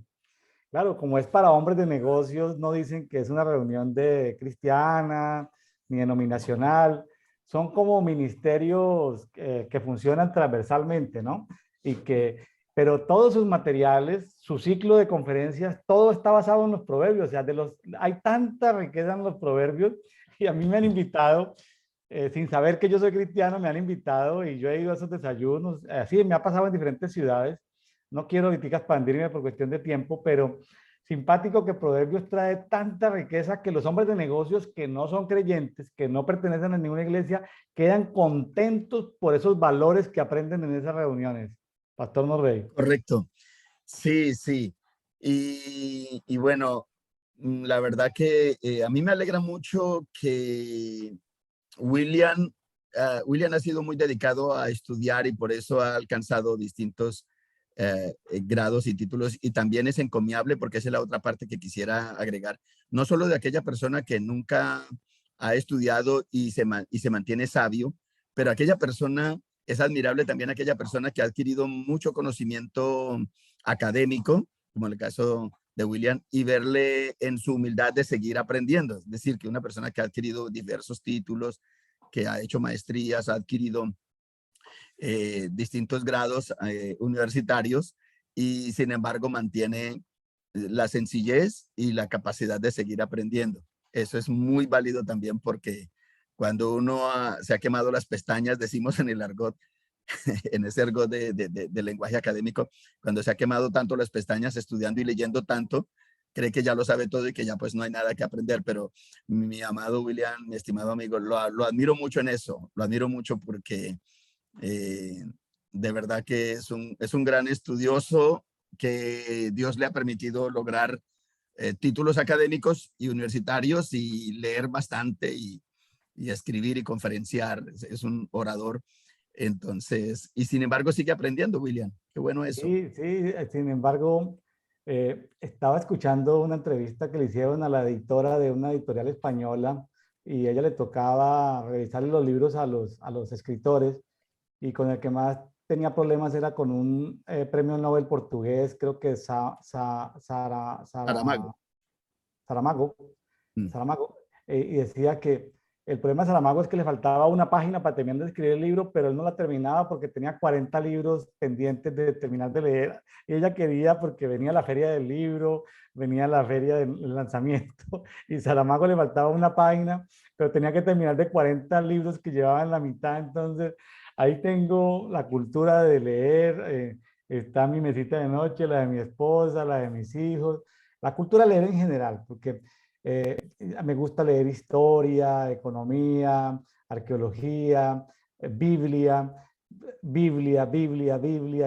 Claro, como es para hombres de negocios, no dicen que es una reunión de cristiana ni denominacional. Son como ministerios que funcionan transversalmente, ¿no? Pero todos sus materiales, su ciclo de conferencias, todo está basado en los proverbios. O sea, hay tanta riqueza en los proverbios y a mí me han invitado, sin saber que yo soy cristiano, me han invitado y yo he ido a esos desayunos. Así me ha pasado en diferentes ciudades. No quiero ahorita expandirme por cuestión de tiempo, pero simpático que Proverbios trae tanta riqueza que los hombres de negocios que no son creyentes, que no pertenecen a ninguna iglesia, quedan contentos por esos valores que aprenden en esas reuniones. Pastor Norrey. Correcto. Sí, sí. Y bueno, la verdad que a mí me alegra mucho que William ha sido muy dedicado a estudiar y por eso ha alcanzado distintos grados y títulos, y también es encomiable porque esa es la otra parte que quisiera agregar, no solo de aquella persona que nunca ha estudiado y se mantiene sabio, pero aquella persona, es admirable también aquella persona que ha adquirido mucho conocimiento académico, como en el caso de William, y verle en su humildad de seguir aprendiendo. Es decir, que una persona que ha adquirido diversos títulos, que ha hecho maestrías, ha adquirido distintos grados universitarios y sin embargo mantiene la sencillez y la capacidad de seguir aprendiendo. Eso es muy válido también porque cuando uno se ha quemado las pestañas, decimos en el argot, en ese argot de lenguaje académico, cuando se ha quemado tanto las pestañas estudiando y leyendo tanto, cree que ya lo sabe todo y que ya pues no hay nada que aprender, pero mi amado William, mi estimado amigo, lo admiro mucho en eso, lo admiro mucho porque eh, de verdad que es un gran estudioso que Dios le ha permitido lograr títulos académicos y universitarios y leer bastante y escribir y conferenciar. Es un orador. Entonces, y sin embargo sigue aprendiendo, William. Qué bueno eso. Sí, sí, sin embargo, estaba escuchando una entrevista que le hicieron a la editora de una editorial española y a ella le tocaba revisar los libros a los escritores y con el que más tenía problemas era con un premio Nobel portugués, creo que Aramago. Saramago, Mm. Saramago, y decía que el problema de Saramago es que le faltaba una página para terminar de escribir el libro, pero él no la terminaba porque tenía 40 libros pendientes de terminar de leer. Y ella quería porque venía la feria del libro, venía la feria del lanzamiento, y Saramago le faltaba una página, pero tenía que terminar de 40 libros que llevaba en la mitad. Entonces, ahí tengo la cultura de leer, está mi mesita de noche, la de mi esposa, la de mis hijos, la cultura de leer en general, porque me gusta leer historia, economía, arqueología, Biblia, Biblia,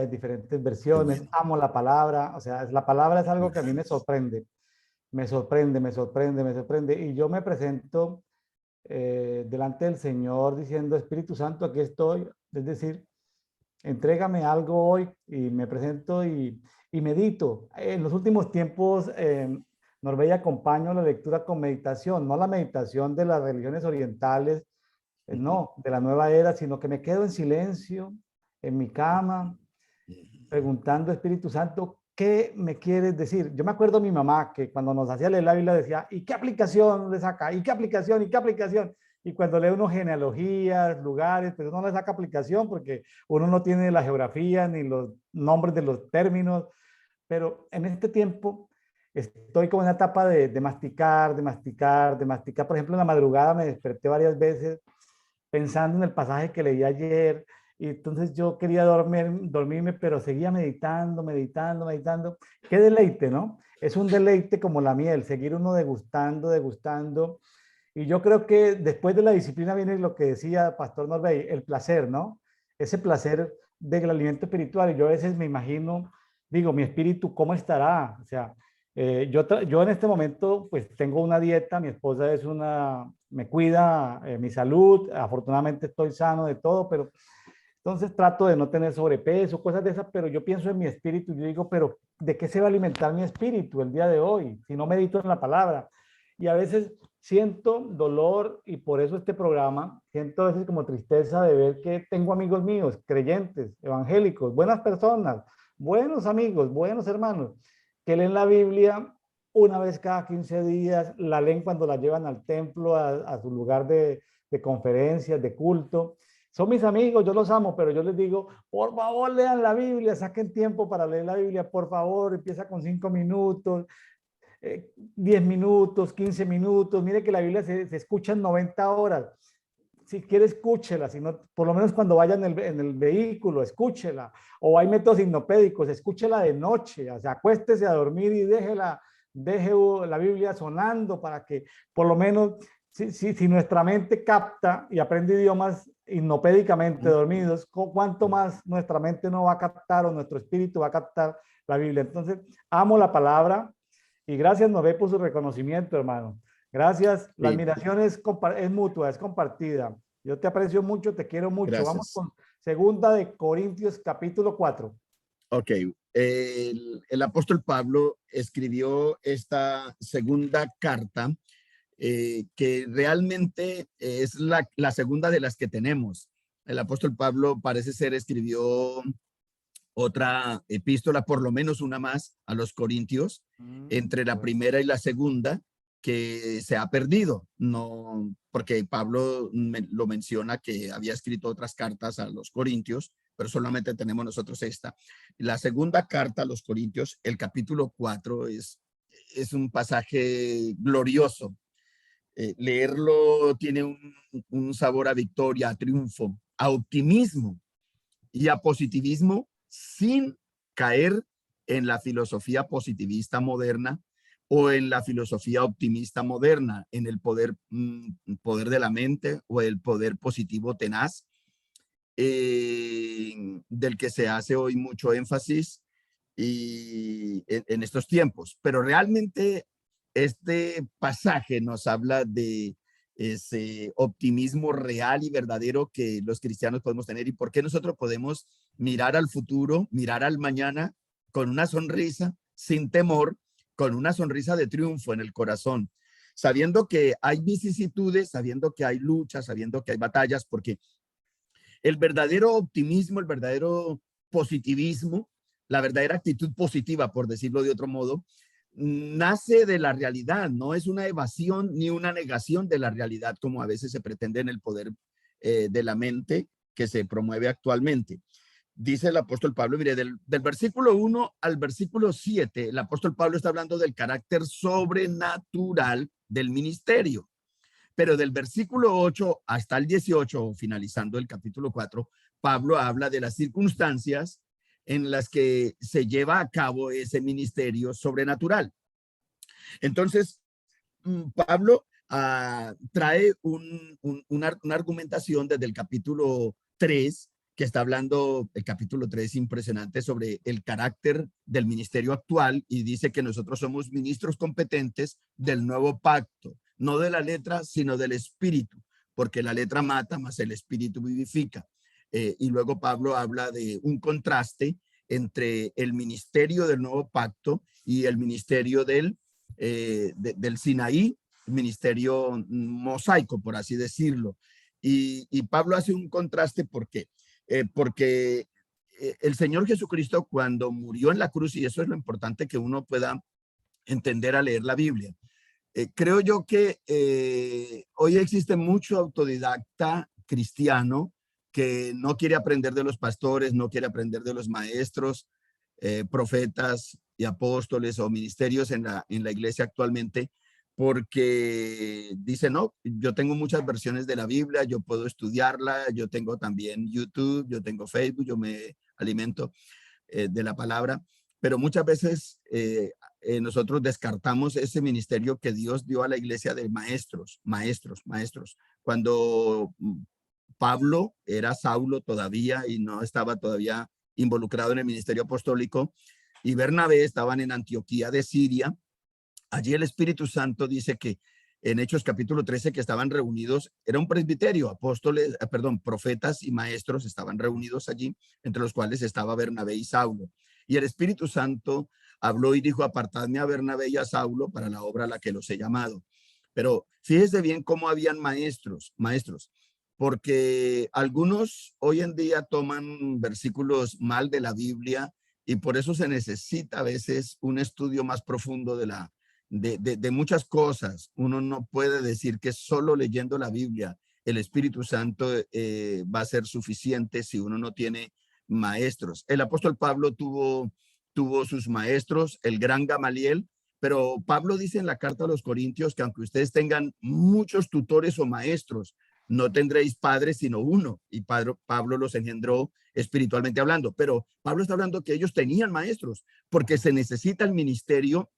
en diferentes Qué versiones. bueno. Amo la palabra, o sea, la palabra es algo que a mí me sorprende, me sorprende, me sorprende, me sorprende. Y yo me presento delante del Señor diciendo, Espíritu Santo, aquí estoy. Es decir, entrégame algo hoy y me presento y medito. En los últimos tiempos, Norbey, acompaño la lectura con meditación, no la meditación de las religiones orientales, no, de la nueva era, sino que me quedo en silencio, en mi cama, preguntando, Espíritu Santo, ¿qué me quieres decir? Yo me acuerdo de mi mamá que cuando nos hacía leer la Biblia decía, ¿y qué aplicación le saca? ¿Y qué aplicación? ¿Y qué aplicación? Y cuando lee uno genealogías, lugares, pues uno le saca aplicación porque uno no tiene la geografía ni los nombres de los términos. Pero en este tiempo estoy como en una etapa de masticar, de masticar, de masticar. Por ejemplo, en la madrugada me desperté varias veces pensando en el pasaje que leí ayer, y entonces yo quería dormirme, pero seguía meditando, meditando, meditando. Qué deleite, ¿no? Es un deleite como la miel, seguir uno degustando, degustando. Y yo creo que después de la disciplina viene lo que decía Pastor Norbey, el placer, ¿no? Ese placer del alimento espiritual. Y yo a veces me imagino, digo, mi espíritu, ¿cómo estará? O sea, yo en este momento pues tengo una dieta, mi esposa es una, me cuida mi salud, afortunadamente estoy sano de todo, pero entonces trato de no tener sobrepeso, cosas de esas, pero yo pienso en mi espíritu y yo digo, pero ¿de qué se va a alimentar mi espíritu el día de hoy si no medito en la palabra? Y a veces siento dolor y por eso este programa, siento a veces como tristeza de ver que tengo amigos míos, creyentes, evangélicos, buenas personas, buenos amigos, buenos hermanos, que leen la Biblia una vez cada 15 días, la leen cuando la llevan al templo, a su lugar de conferencias, de culto. Son mis amigos, yo los amo, pero yo les digo, por favor, lean la Biblia, saquen tiempo para leer la Biblia, por favor, empieza con 5 minutos, 10 minutos, 15 minutos. Mire que la Biblia se escucha en 90 horas. Si quiere, escúchela, si no, por lo menos cuando vaya en el vehículo, escúchela. O hay métodos hipnopédicos, escúchela de noche, o sea, acuéstese a dormir y deje la Biblia sonando para que por lo menos, si nuestra mente capta y aprende idiomas hipnopédicamente dormidos, ¿cuánto más nuestra mente no va a captar o nuestro espíritu va a captar la Biblia? Entonces, amo la palabra y gracias, Nové, por su reconocimiento, hermano. Gracias. La Sí, admiración es mutua, es compartida. Yo te aprecio mucho, te quiero mucho. Vamos gracias. con segunda de Corintios, capítulo 4. Ok, el apóstol Pablo escribió esta segunda carta que realmente es la segunda de las que tenemos. El apóstol Pablo parece ser escribió otra epístola, por lo menos una más, a los Corintios, entre la Bueno. primera y la segunda, que se ha perdido, no, porque Pablo lo menciona que había escrito otras cartas a los Corintios, pero solamente tenemos nosotros esta. La segunda carta a los Corintios, el capítulo 4, es un pasaje glorioso. Leerlo tiene un sabor a victoria, a triunfo, a optimismo, y a positivismo sin caer en la filosofía positivista moderna o en la filosofía optimista moderna, en el poder de la mente o el poder positivo tenaz, del que se hace hoy mucho énfasis y en estos tiempos. Pero realmente este pasaje nos habla de ese optimismo real y verdadero que los cristianos podemos tener y por qué nosotros podemos mirar al futuro, mirar al mañana con una sonrisa, sin temor, con una sonrisa de triunfo en el corazón, sabiendo que hay vicisitudes, sabiendo que hay luchas, sabiendo que hay batallas, porque el verdadero optimismo, el verdadero positivismo, la verdadera actitud positiva, por decirlo de otro modo, nace de la realidad, no es una evasión ni una negación de la realidad como a veces se pretende en el poder de la mente que se promueve actualmente. Dice el apóstol Pablo, mire, del versículo 1 al versículo 7, el apóstol Pablo está hablando del carácter sobrenatural del ministerio. Pero del versículo 8 hasta el 18, finalizando el capítulo 4, Pablo habla de las circunstancias en las que se lleva a cabo ese ministerio sobrenatural. Entonces, Pablo trae una argumentación desde el capítulo 3, que está hablando, el capítulo 3 impresionante, sobre el carácter del ministerio actual y dice que nosotros somos ministros competentes del nuevo pacto, no de la letra, sino del espíritu, porque la letra mata, mas el espíritu vivifica. Y luego Pablo habla de un contraste entre el ministerio del nuevo pacto y el ministerio del Sinaí, ministerio mosaico, por así decirlo. Y Pablo hace un contraste, ¿por qué? Porque el Señor Jesucristo cuando murió en la cruz, y eso es lo importante que uno pueda entender al leer la Biblia, creo yo que hoy existe mucho autodidacta cristiano que no quiere aprender de los pastores, no quiere aprender de los maestros, profetas y apóstoles o ministerios en la iglesia actualmente, porque dice, no, yo tengo muchas versiones de la Biblia, yo puedo estudiarla, yo tengo también YouTube, yo tengo Facebook, yo me alimento de la palabra, pero muchas veces nosotros descartamos ese ministerio que Dios dio a la iglesia de maestros. Cuando Pablo era Saulo todavía y no estaba todavía involucrado en el ministerio apostólico, y Bernabé estaban en Antioquía de Siria, allí el Espíritu Santo dice que en Hechos capítulo 13 que estaban reunidos, era un presbiterio, apóstoles, profetas y maestros estaban reunidos allí, entre los cuales estaba Bernabé y Saulo. Y el Espíritu Santo habló y dijo, apartadme a Bernabé y a Saulo para la obra a la que los he llamado. Pero fíjese bien cómo habían maestros, porque algunos hoy en día toman versículos mal de la Biblia y por eso se necesita a veces un estudio más profundo de muchas cosas. Uno no puede decir que solo leyendo la Biblia el Espíritu Santo va a ser suficiente si uno no tiene maestros. El apóstol Pablo tuvo sus maestros, el gran Gamaliel, pero Pablo dice en la carta a los Corintios que aunque ustedes tengan muchos tutores o maestros, no tendréis padres sino uno, y Pablo los engendró espiritualmente hablando, pero Pablo está hablando que ellos tenían maestros, porque se necesita el ministerio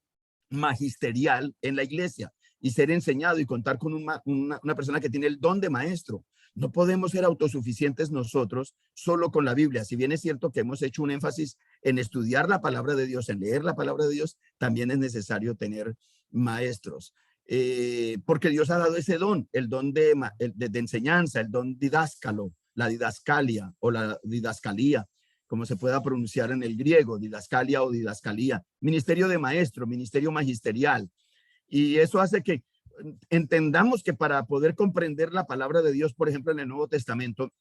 magisterial en la iglesia y ser enseñado y contar con una persona que tiene el don de maestro. No podemos ser autosuficientes nosotros solo con la Biblia. Si bien es cierto que hemos hecho un énfasis en estudiar la palabra de Dios, en leer la palabra de Dios, también es necesario tener maestros. Porque Dios ha dado ese don, el don de enseñanza, el don didáscalo, la didascalia o la didascalía, como se pueda pronunciar en el griego, didascalia o didascalía, ministerio de maestro, ministerio magisterial. Y eso hace que entendamos que para poder comprender la palabra de Dios, por ejemplo, en el Nuevo Testamento,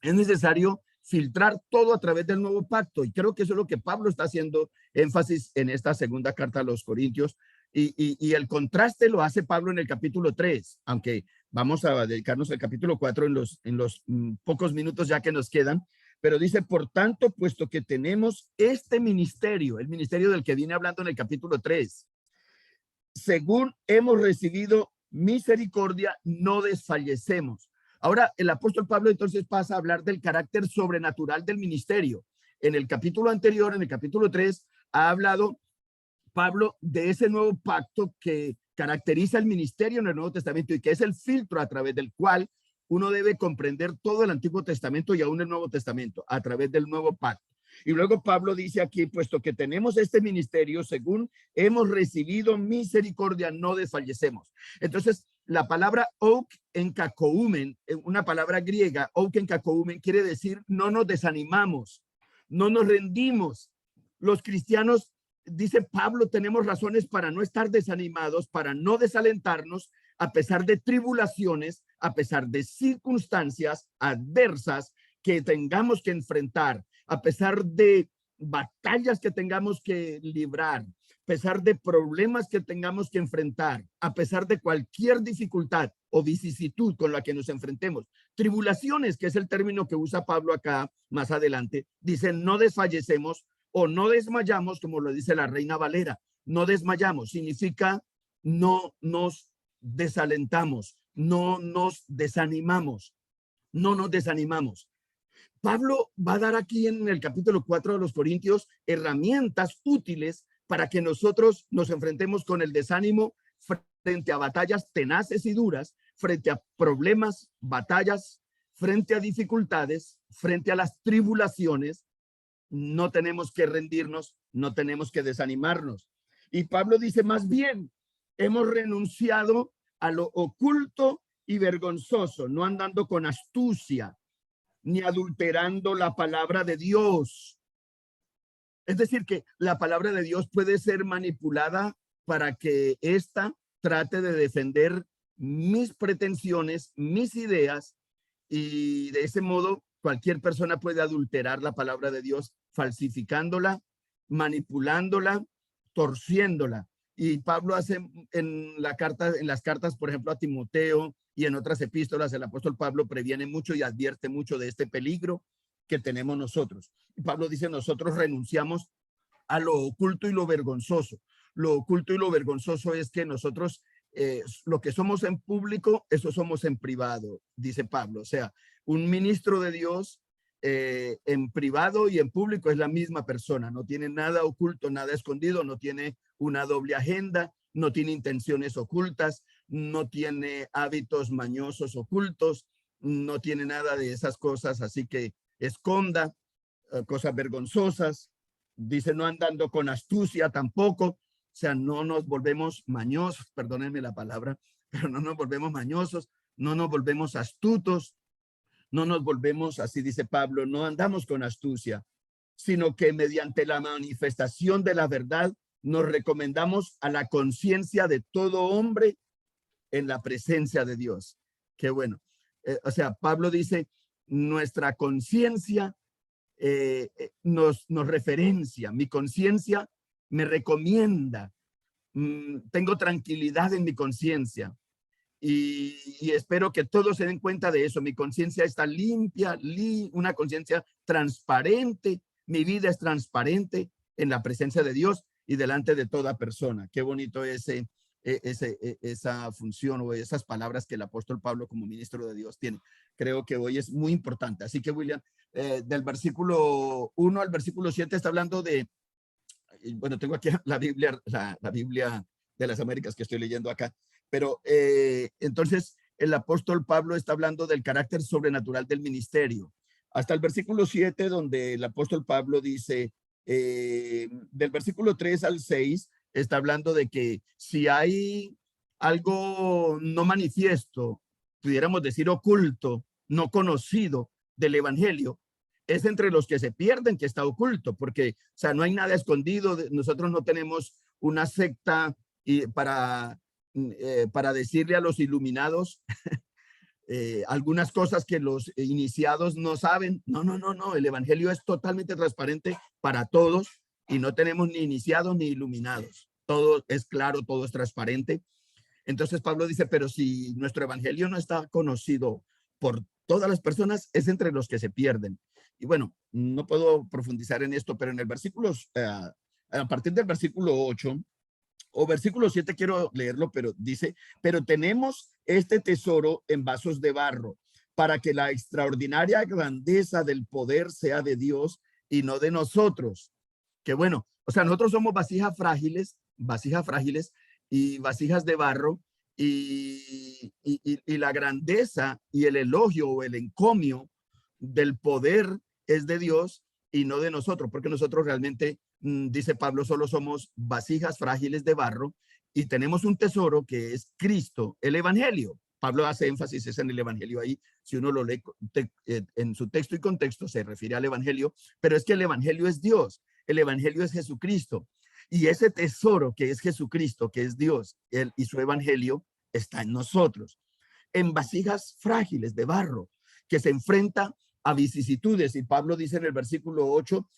es necesario filtrar todo a través del nuevo pacto. Y creo que eso es lo que Pablo está haciendo énfasis en esta segunda carta a los Corintios. Y el contraste lo hace Pablo en el capítulo 3, aunque vamos a dedicarnos al capítulo 4 en los pocos minutos ya que nos quedan. Pero dice, por tanto, puesto que tenemos este ministerio, el ministerio del que viene hablando en el capítulo 3, según hemos recibido misericordia, no desfallecemos. Ahora, el apóstol Pablo entonces pasa a hablar del carácter sobrenatural del ministerio. En el capítulo anterior, en el capítulo 3, ha hablado Pablo de ese nuevo pacto que caracteriza el ministerio en el Nuevo Testamento y que es el filtro a través del cual uno debe comprender todo el Antiguo Testamento y aún el Nuevo Testamento a través del nuevo pacto. Y luego Pablo dice aquí, puesto que tenemos este ministerio, según hemos recibido misericordia, no desfallecemos. Entonces, la palabra ouk en kakoumen, una palabra griega, ouk en kakoumen, quiere decir no nos desanimamos, no nos rendimos. Los cristianos, dice Pablo, tenemos razones para no estar desanimados, para no desalentarnos, a pesar de tribulaciones, a pesar de circunstancias adversas que tengamos que enfrentar, a pesar de batallas que tengamos que librar, a pesar de problemas que tengamos que enfrentar, a pesar de cualquier dificultad o vicisitud con la que nos enfrentemos. Tribulaciones, que es el término que usa Pablo acá más adelante, dice no desfallecemos o no desmayamos, como lo dice la Reina Valera. No desmayamos significa no nos desalentamos, no nos desanimamos, no nos desanimamos. Pablo va a dar aquí en el capítulo 4 de los Corintios herramientas útiles para que nosotros nos enfrentemos con el desánimo frente a batallas tenaces y duras, frente a problemas, batallas, frente a dificultades, frente a las tribulaciones. No tenemos que rendirnos, no tenemos que desanimarnos. Y Pablo dice, más bien, hemos renunciado a lo oculto y vergonzoso, no andando con astucia, ni adulterando la palabra de Dios. Es decir, que la palabra de Dios puede ser manipulada para que ésta trate de defender mis pretensiones, mis ideas, y de ese modo cualquier persona puede adulterar la palabra de Dios, falsificándola, manipulándola, torciéndola. Y Pablo hace en las cartas, por ejemplo, a Timoteo y en otras epístolas, el apóstol Pablo previene mucho y advierte mucho de este peligro que tenemos nosotros. Y Pablo dice, nosotros renunciamos a lo oculto y lo vergonzoso. Lo oculto y lo vergonzoso es que nosotros lo que somos en público, eso somos en privado, dice Pablo. O sea, un ministro de Dios en privado y en público es la misma persona, no tiene nada oculto, nada escondido, no tiene una doble agenda, no tiene intenciones ocultas, no tiene hábitos mañosos ocultos, no tiene nada de esas cosas, así que esconda cosas vergonzosas. Dice, no andando con astucia tampoco, o sea, no nos volvemos mañosos, perdónenme la palabra, pero no nos volvemos mañosos, no nos volvemos astutos, no nos volvemos, así dice Pablo, no andamos con astucia, sino que mediante la manifestación de la verdad nos recomendamos a la conciencia de todo hombre en la presencia de Dios. Qué bueno. O sea, Pablo dice, nuestra conciencia nos referencia, mi conciencia me recomienda, tengo tranquilidad en mi conciencia. Y espero que todos se den cuenta de eso. Mi conciencia está limpia, una conciencia transparente. Mi vida es transparente en la presencia de Dios y delante de toda persona. Qué bonito esa función o esas palabras que el apóstol Pablo como ministro de Dios tiene. Creo que hoy es muy importante. Así que, William, del versículo 1 al versículo 7 está hablando de, bueno, tengo aquí la Biblia, la Biblia de las Américas que estoy leyendo acá. Pero entonces el apóstol Pablo está hablando del carácter sobrenatural del ministerio. Hasta el versículo 7, donde el apóstol Pablo dice, del versículo 3 al 6, está hablando de que si hay algo no manifiesto, pudiéramos decir oculto, no conocido del evangelio, es entre los que se pierden que está oculto, porque, o sea, no hay nada escondido. Nosotros no tenemos una secta y para decirle a los iluminados algunas cosas que los iniciados no saben. No, no, no, no. El evangelio es totalmente transparente para todos y no tenemos ni iniciados ni iluminados. Todo es claro, todo es transparente. Entonces Pablo dice, pero si nuestro evangelio no está conocido por todas las personas, es entre los que se pierden. Y bueno, no puedo profundizar en esto, pero en el versículo, a partir del versículo 8, o versículo 7 quiero leerlo, pero dice, pero tenemos este tesoro en vasos de barro para que la extraordinaria grandeza del poder sea de Dios y no de nosotros. Que bueno, o sea, nosotros somos vasijas frágiles y vasijas de barro, y la grandeza y el elogio o el encomio del poder es de Dios y no de nosotros, porque nosotros realmente, dice Pablo, solo somos vasijas frágiles de barro y tenemos un tesoro que es Cristo, el Evangelio. Pablo hace énfasis es en el Evangelio ahí. Si uno lo lee en su texto y contexto, se refiere al Evangelio, pero es que el Evangelio es Dios, el Evangelio es Jesucristo. Y ese tesoro que es Jesucristo, que es Dios, él y su Evangelio, está en nosotros, en vasijas frágiles de barro, que se enfrenta a vicisitudes. Y Pablo dice en el versículo 8,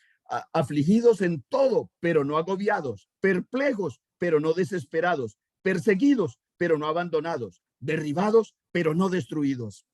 afligidos en todo, pero no agobiados, perplejos, pero no desesperados, perseguidos, pero no abandonados, derribados, pero no destruidos.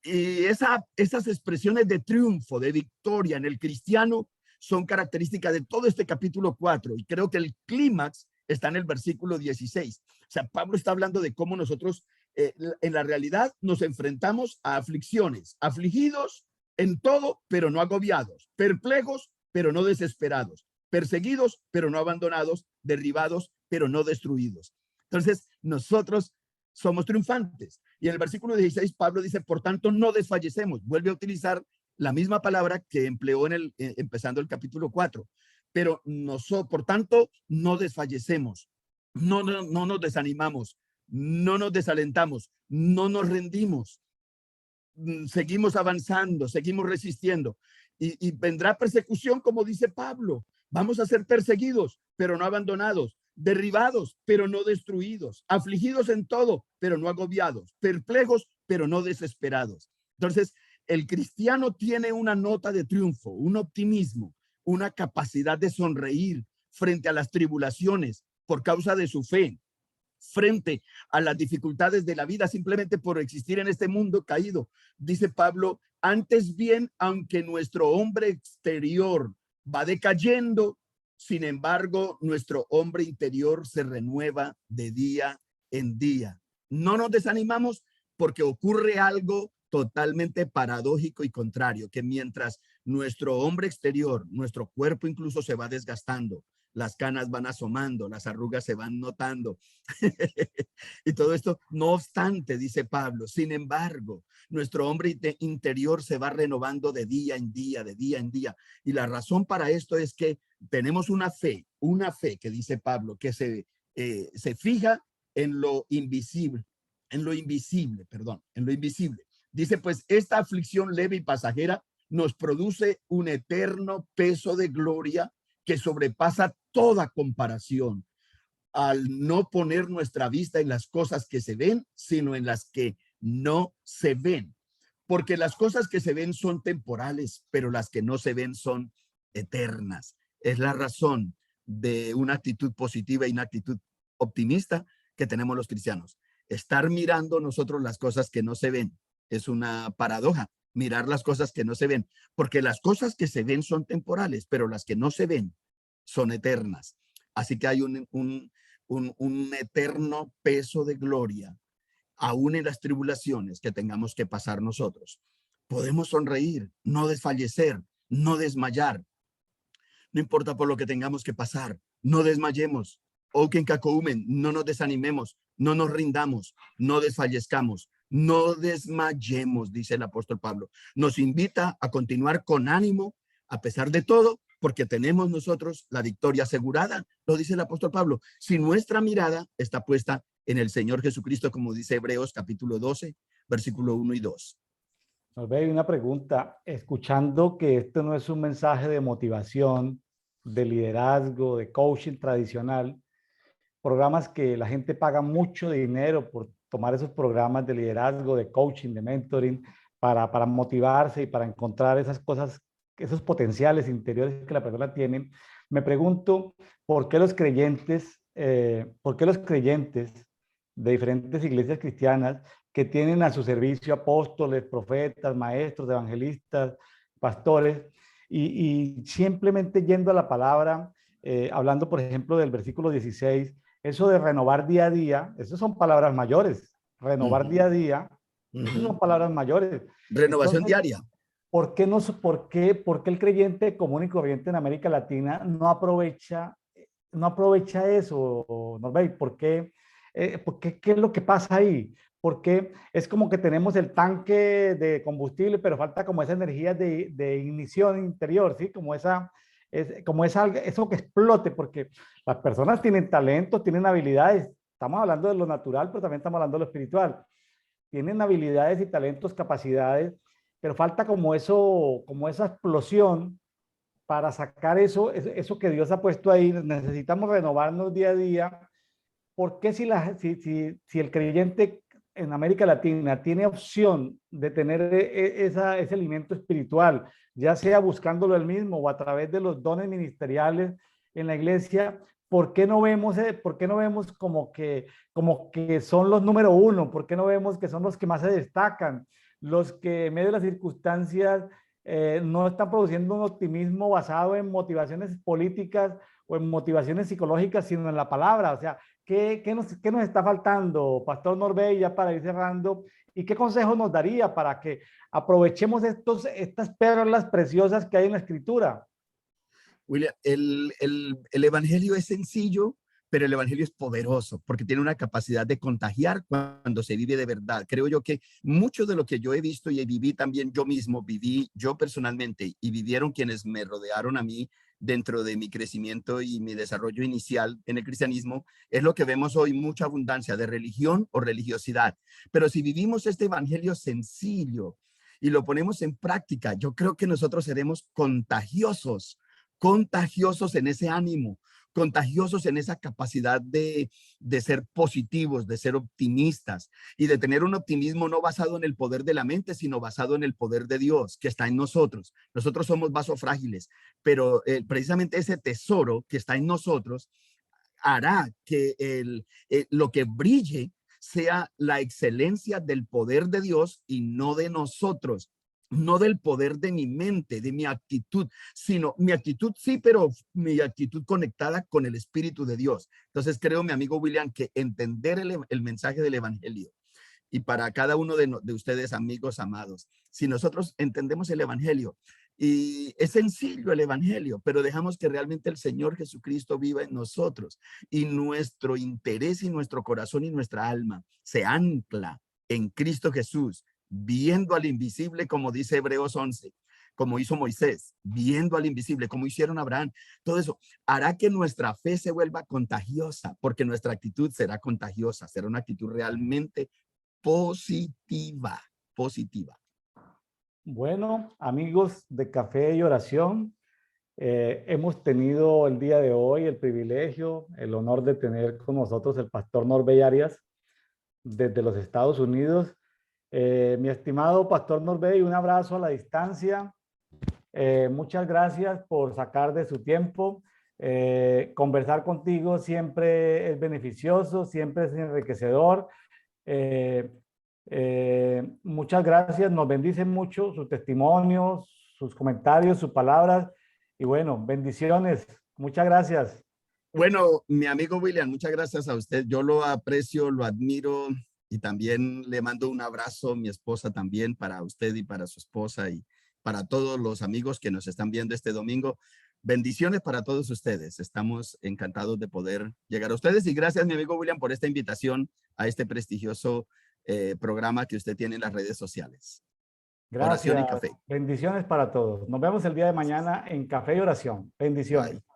Y esas expresiones de triunfo, de victoria en el cristiano son características de todo este capítulo 4. Y creo que el clímax está en el versículo 16. O sea, Pablo está hablando de cómo nosotros en la realidad nos enfrentamos a aflicciones, afligidos en todo, pero no agobiados, perplejos, pero no desesperados, perseguidos, pero no abandonados, derribados, pero no destruidos. Entonces, nosotros somos triunfantes. Y en el versículo 16, Pablo dice, por tanto, no desfallecemos. Vuelve a utilizar la misma palabra que empleó empezando el capítulo 4. Pero por tanto, no desfallecemos, no nos desanimamos, no nos desalentamos, no nos rendimos. Seguimos avanzando, seguimos resistiendo. Y vendrá persecución, como dice Pablo. Vamos a ser perseguidos, pero no abandonados, derribados, pero no destruidos, afligidos en todo, pero no agobiados, perplejos, pero no desesperados. Entonces, el cristiano tiene una nota de triunfo, un optimismo, una capacidad de sonreír frente a las tribulaciones por causa de su fe, frente a las dificultades de la vida, simplemente por existir en este mundo caído. Dice Pablo, antes bien, aunque nuestro hombre exterior va decayendo, sin embargo, nuestro hombre interior se renueva de día en día. No nos desanimamos porque ocurre algo totalmente paradójico y contrario, que mientras nuestro hombre exterior, nuestro cuerpo incluso se va desgastando, las canas van asomando, las arrugas se van notando. Y todo esto, no obstante, dice Pablo, sin embargo, nuestro hombre interior se va renovando de día en día, de día en día. Y la razón para esto es que tenemos una fe que dice Pablo, que se fija en lo invisible, en lo invisible. Dice, pues esta aflicción leve y pasajera nos produce un eterno peso de gloria que sobrepasa toda comparación, al no poner nuestra vista en las cosas que se ven, sino en las que no se ven. Porque las cosas que se ven son temporales, pero las que no se ven son eternas. Es la razón de una actitud positiva y una actitud optimista que tenemos los cristianos. Estar mirando nosotros las cosas que no se ven es una paradoja. Mirar las cosas que no se ven, porque las cosas que se ven son temporales, pero las que no se ven son eternas. Así que hay un eterno peso de gloria, aún en las tribulaciones que tengamos que pasar nosotros. Podemos sonreír, no desfallecer, no desmayar. No importa por lo que tengamos que pasar, no desmayemos. O que en Cacoumen, no nos desanimemos, no nos rindamos, no desfallezcamos. No desmayemos, dice el apóstol Pablo. Nos invita a continuar con ánimo a pesar de todo, porque tenemos nosotros la victoria asegurada, lo dice el apóstol Pablo. Si nuestra mirada está puesta en el Señor Jesucristo, como dice Hebreos capítulo 12, versículo 1 y 2. Nos ve una pregunta, escuchando que esto no es un mensaje de motivación, de liderazgo, de coaching tradicional, programas que la gente paga mucho dinero por tomar esos programas de liderazgo, de coaching, de mentoring, para motivarse y para encontrar esas cosas, esos potenciales interiores que la persona tiene. Me pregunto, ¿por qué los creyentes de diferentes iglesias cristianas que tienen a su servicio apóstoles, profetas, maestros, evangelistas, pastores, y simplemente yendo a la palabra, hablando, por ejemplo, del versículo 16, eso de renovar día a día, eso son palabras mayores, renovar día a día, Esas son Ujú. palabras mayores. Renovación Entonces, diaria. ¿por qué el creyente común y corriente en América Latina no aprovecha eso, Norbey? ¿Qué es lo que pasa ahí? Porque es como que tenemos el tanque de combustible, pero falta como esa energía de ignición interior, ¿sí? Eso que explote, porque las personas tienen talento, tienen habilidades. Estamos hablando de lo natural, pero también estamos hablando de lo espiritual. Tienen habilidades y talentos, capacidades, pero falta como esa explosión para sacar eso que Dios ha puesto ahí. Necesitamos renovarnos día a día. ¿Por qué si el creyente en América Latina tiene opción de tener ese alimento espiritual, ya sea buscándolo él mismo o a través de los dones ministeriales en la iglesia? Por qué no vemos como que son los número uno? ¿Por qué no vemos que son los que más se destacan? Los que en medio de las circunstancias no están produciendo un optimismo basado en motivaciones políticas o en motivaciones psicológicas, sino en la palabra. O sea, qué nos está faltando, Pastor Norbey, ya para ir cerrando? ¿Y qué consejo nos daría para que aprovechemos estas perlas preciosas que hay en la Escritura? William, el evangelio es sencillo, pero el evangelio es poderoso porque tiene una capacidad de contagiar cuando se vive de verdad. Creo yo que mucho de lo que yo he visto y viví también yo mismo, viví yo personalmente y vivieron quienes me rodearon a mí dentro de mi crecimiento y mi desarrollo inicial en el cristianismo, es lo que vemos hoy, mucha abundancia de religión o religiosidad. Pero si vivimos este evangelio sencillo y lo ponemos en práctica, yo creo que nosotros seremos contagiosos en ese ánimo, contagiosos en esa capacidad de ser positivos, de ser optimistas y de tener un optimismo no basado en el poder de la mente, sino basado en el poder de Dios que está en nosotros. Nosotros somos vasos frágiles, pero precisamente ese tesoro que está en nosotros hará que lo que brille sea la excelencia del poder de Dios y no de nosotros, no del poder de mi mente, de mi actitud, sino mi actitud sí, pero mi actitud conectada con el Espíritu de Dios. Entonces creo, mi amigo William, que entender el mensaje del Evangelio y para cada uno de ustedes, amigos amados, si nosotros entendemos el Evangelio, y es sencillo el Evangelio, pero dejamos que realmente el Señor Jesucristo viva en nosotros y nuestro interés y nuestro corazón y nuestra alma se ancla en Cristo Jesús, viendo al invisible, como dice Hebreos 11, como hizo Moisés, viendo al invisible, como hicieron Abraham. Todo eso hará que nuestra fe se vuelva contagiosa, porque nuestra actitud será contagiosa, será una actitud realmente positiva, positiva. Bueno, amigos de Café y Oración, hemos tenido el día de hoy el privilegio, el honor de tener con nosotros el pastor Norbey Arias desde los Estados Unidos. Mi estimado pastor Norbey, un abrazo a la distancia. Muchas gracias por sacar de su tiempo. Conversar contigo siempre es beneficioso, siempre es enriquecedor. Eh, Muchas gracias, nos bendicen mucho sus testimonios, sus comentarios, sus palabras. Y bueno, bendiciones. Muchas gracias. Bueno, mi amigo William, muchas gracias a usted. Yo lo aprecio, lo admiro y también le mando un abrazo, mi esposa también, para usted y para su esposa y para todos los amigos que nos están viendo este domingo. Bendiciones para todos ustedes. Estamos encantados de poder llegar a ustedes y gracias, mi amigo William, por esta invitación a este prestigioso programa que usted tiene en las redes sociales. Oración y Gracias. café. Bendiciones para todos. Nos vemos el día de mañana en Café y Oración. Bye. Bendiciones.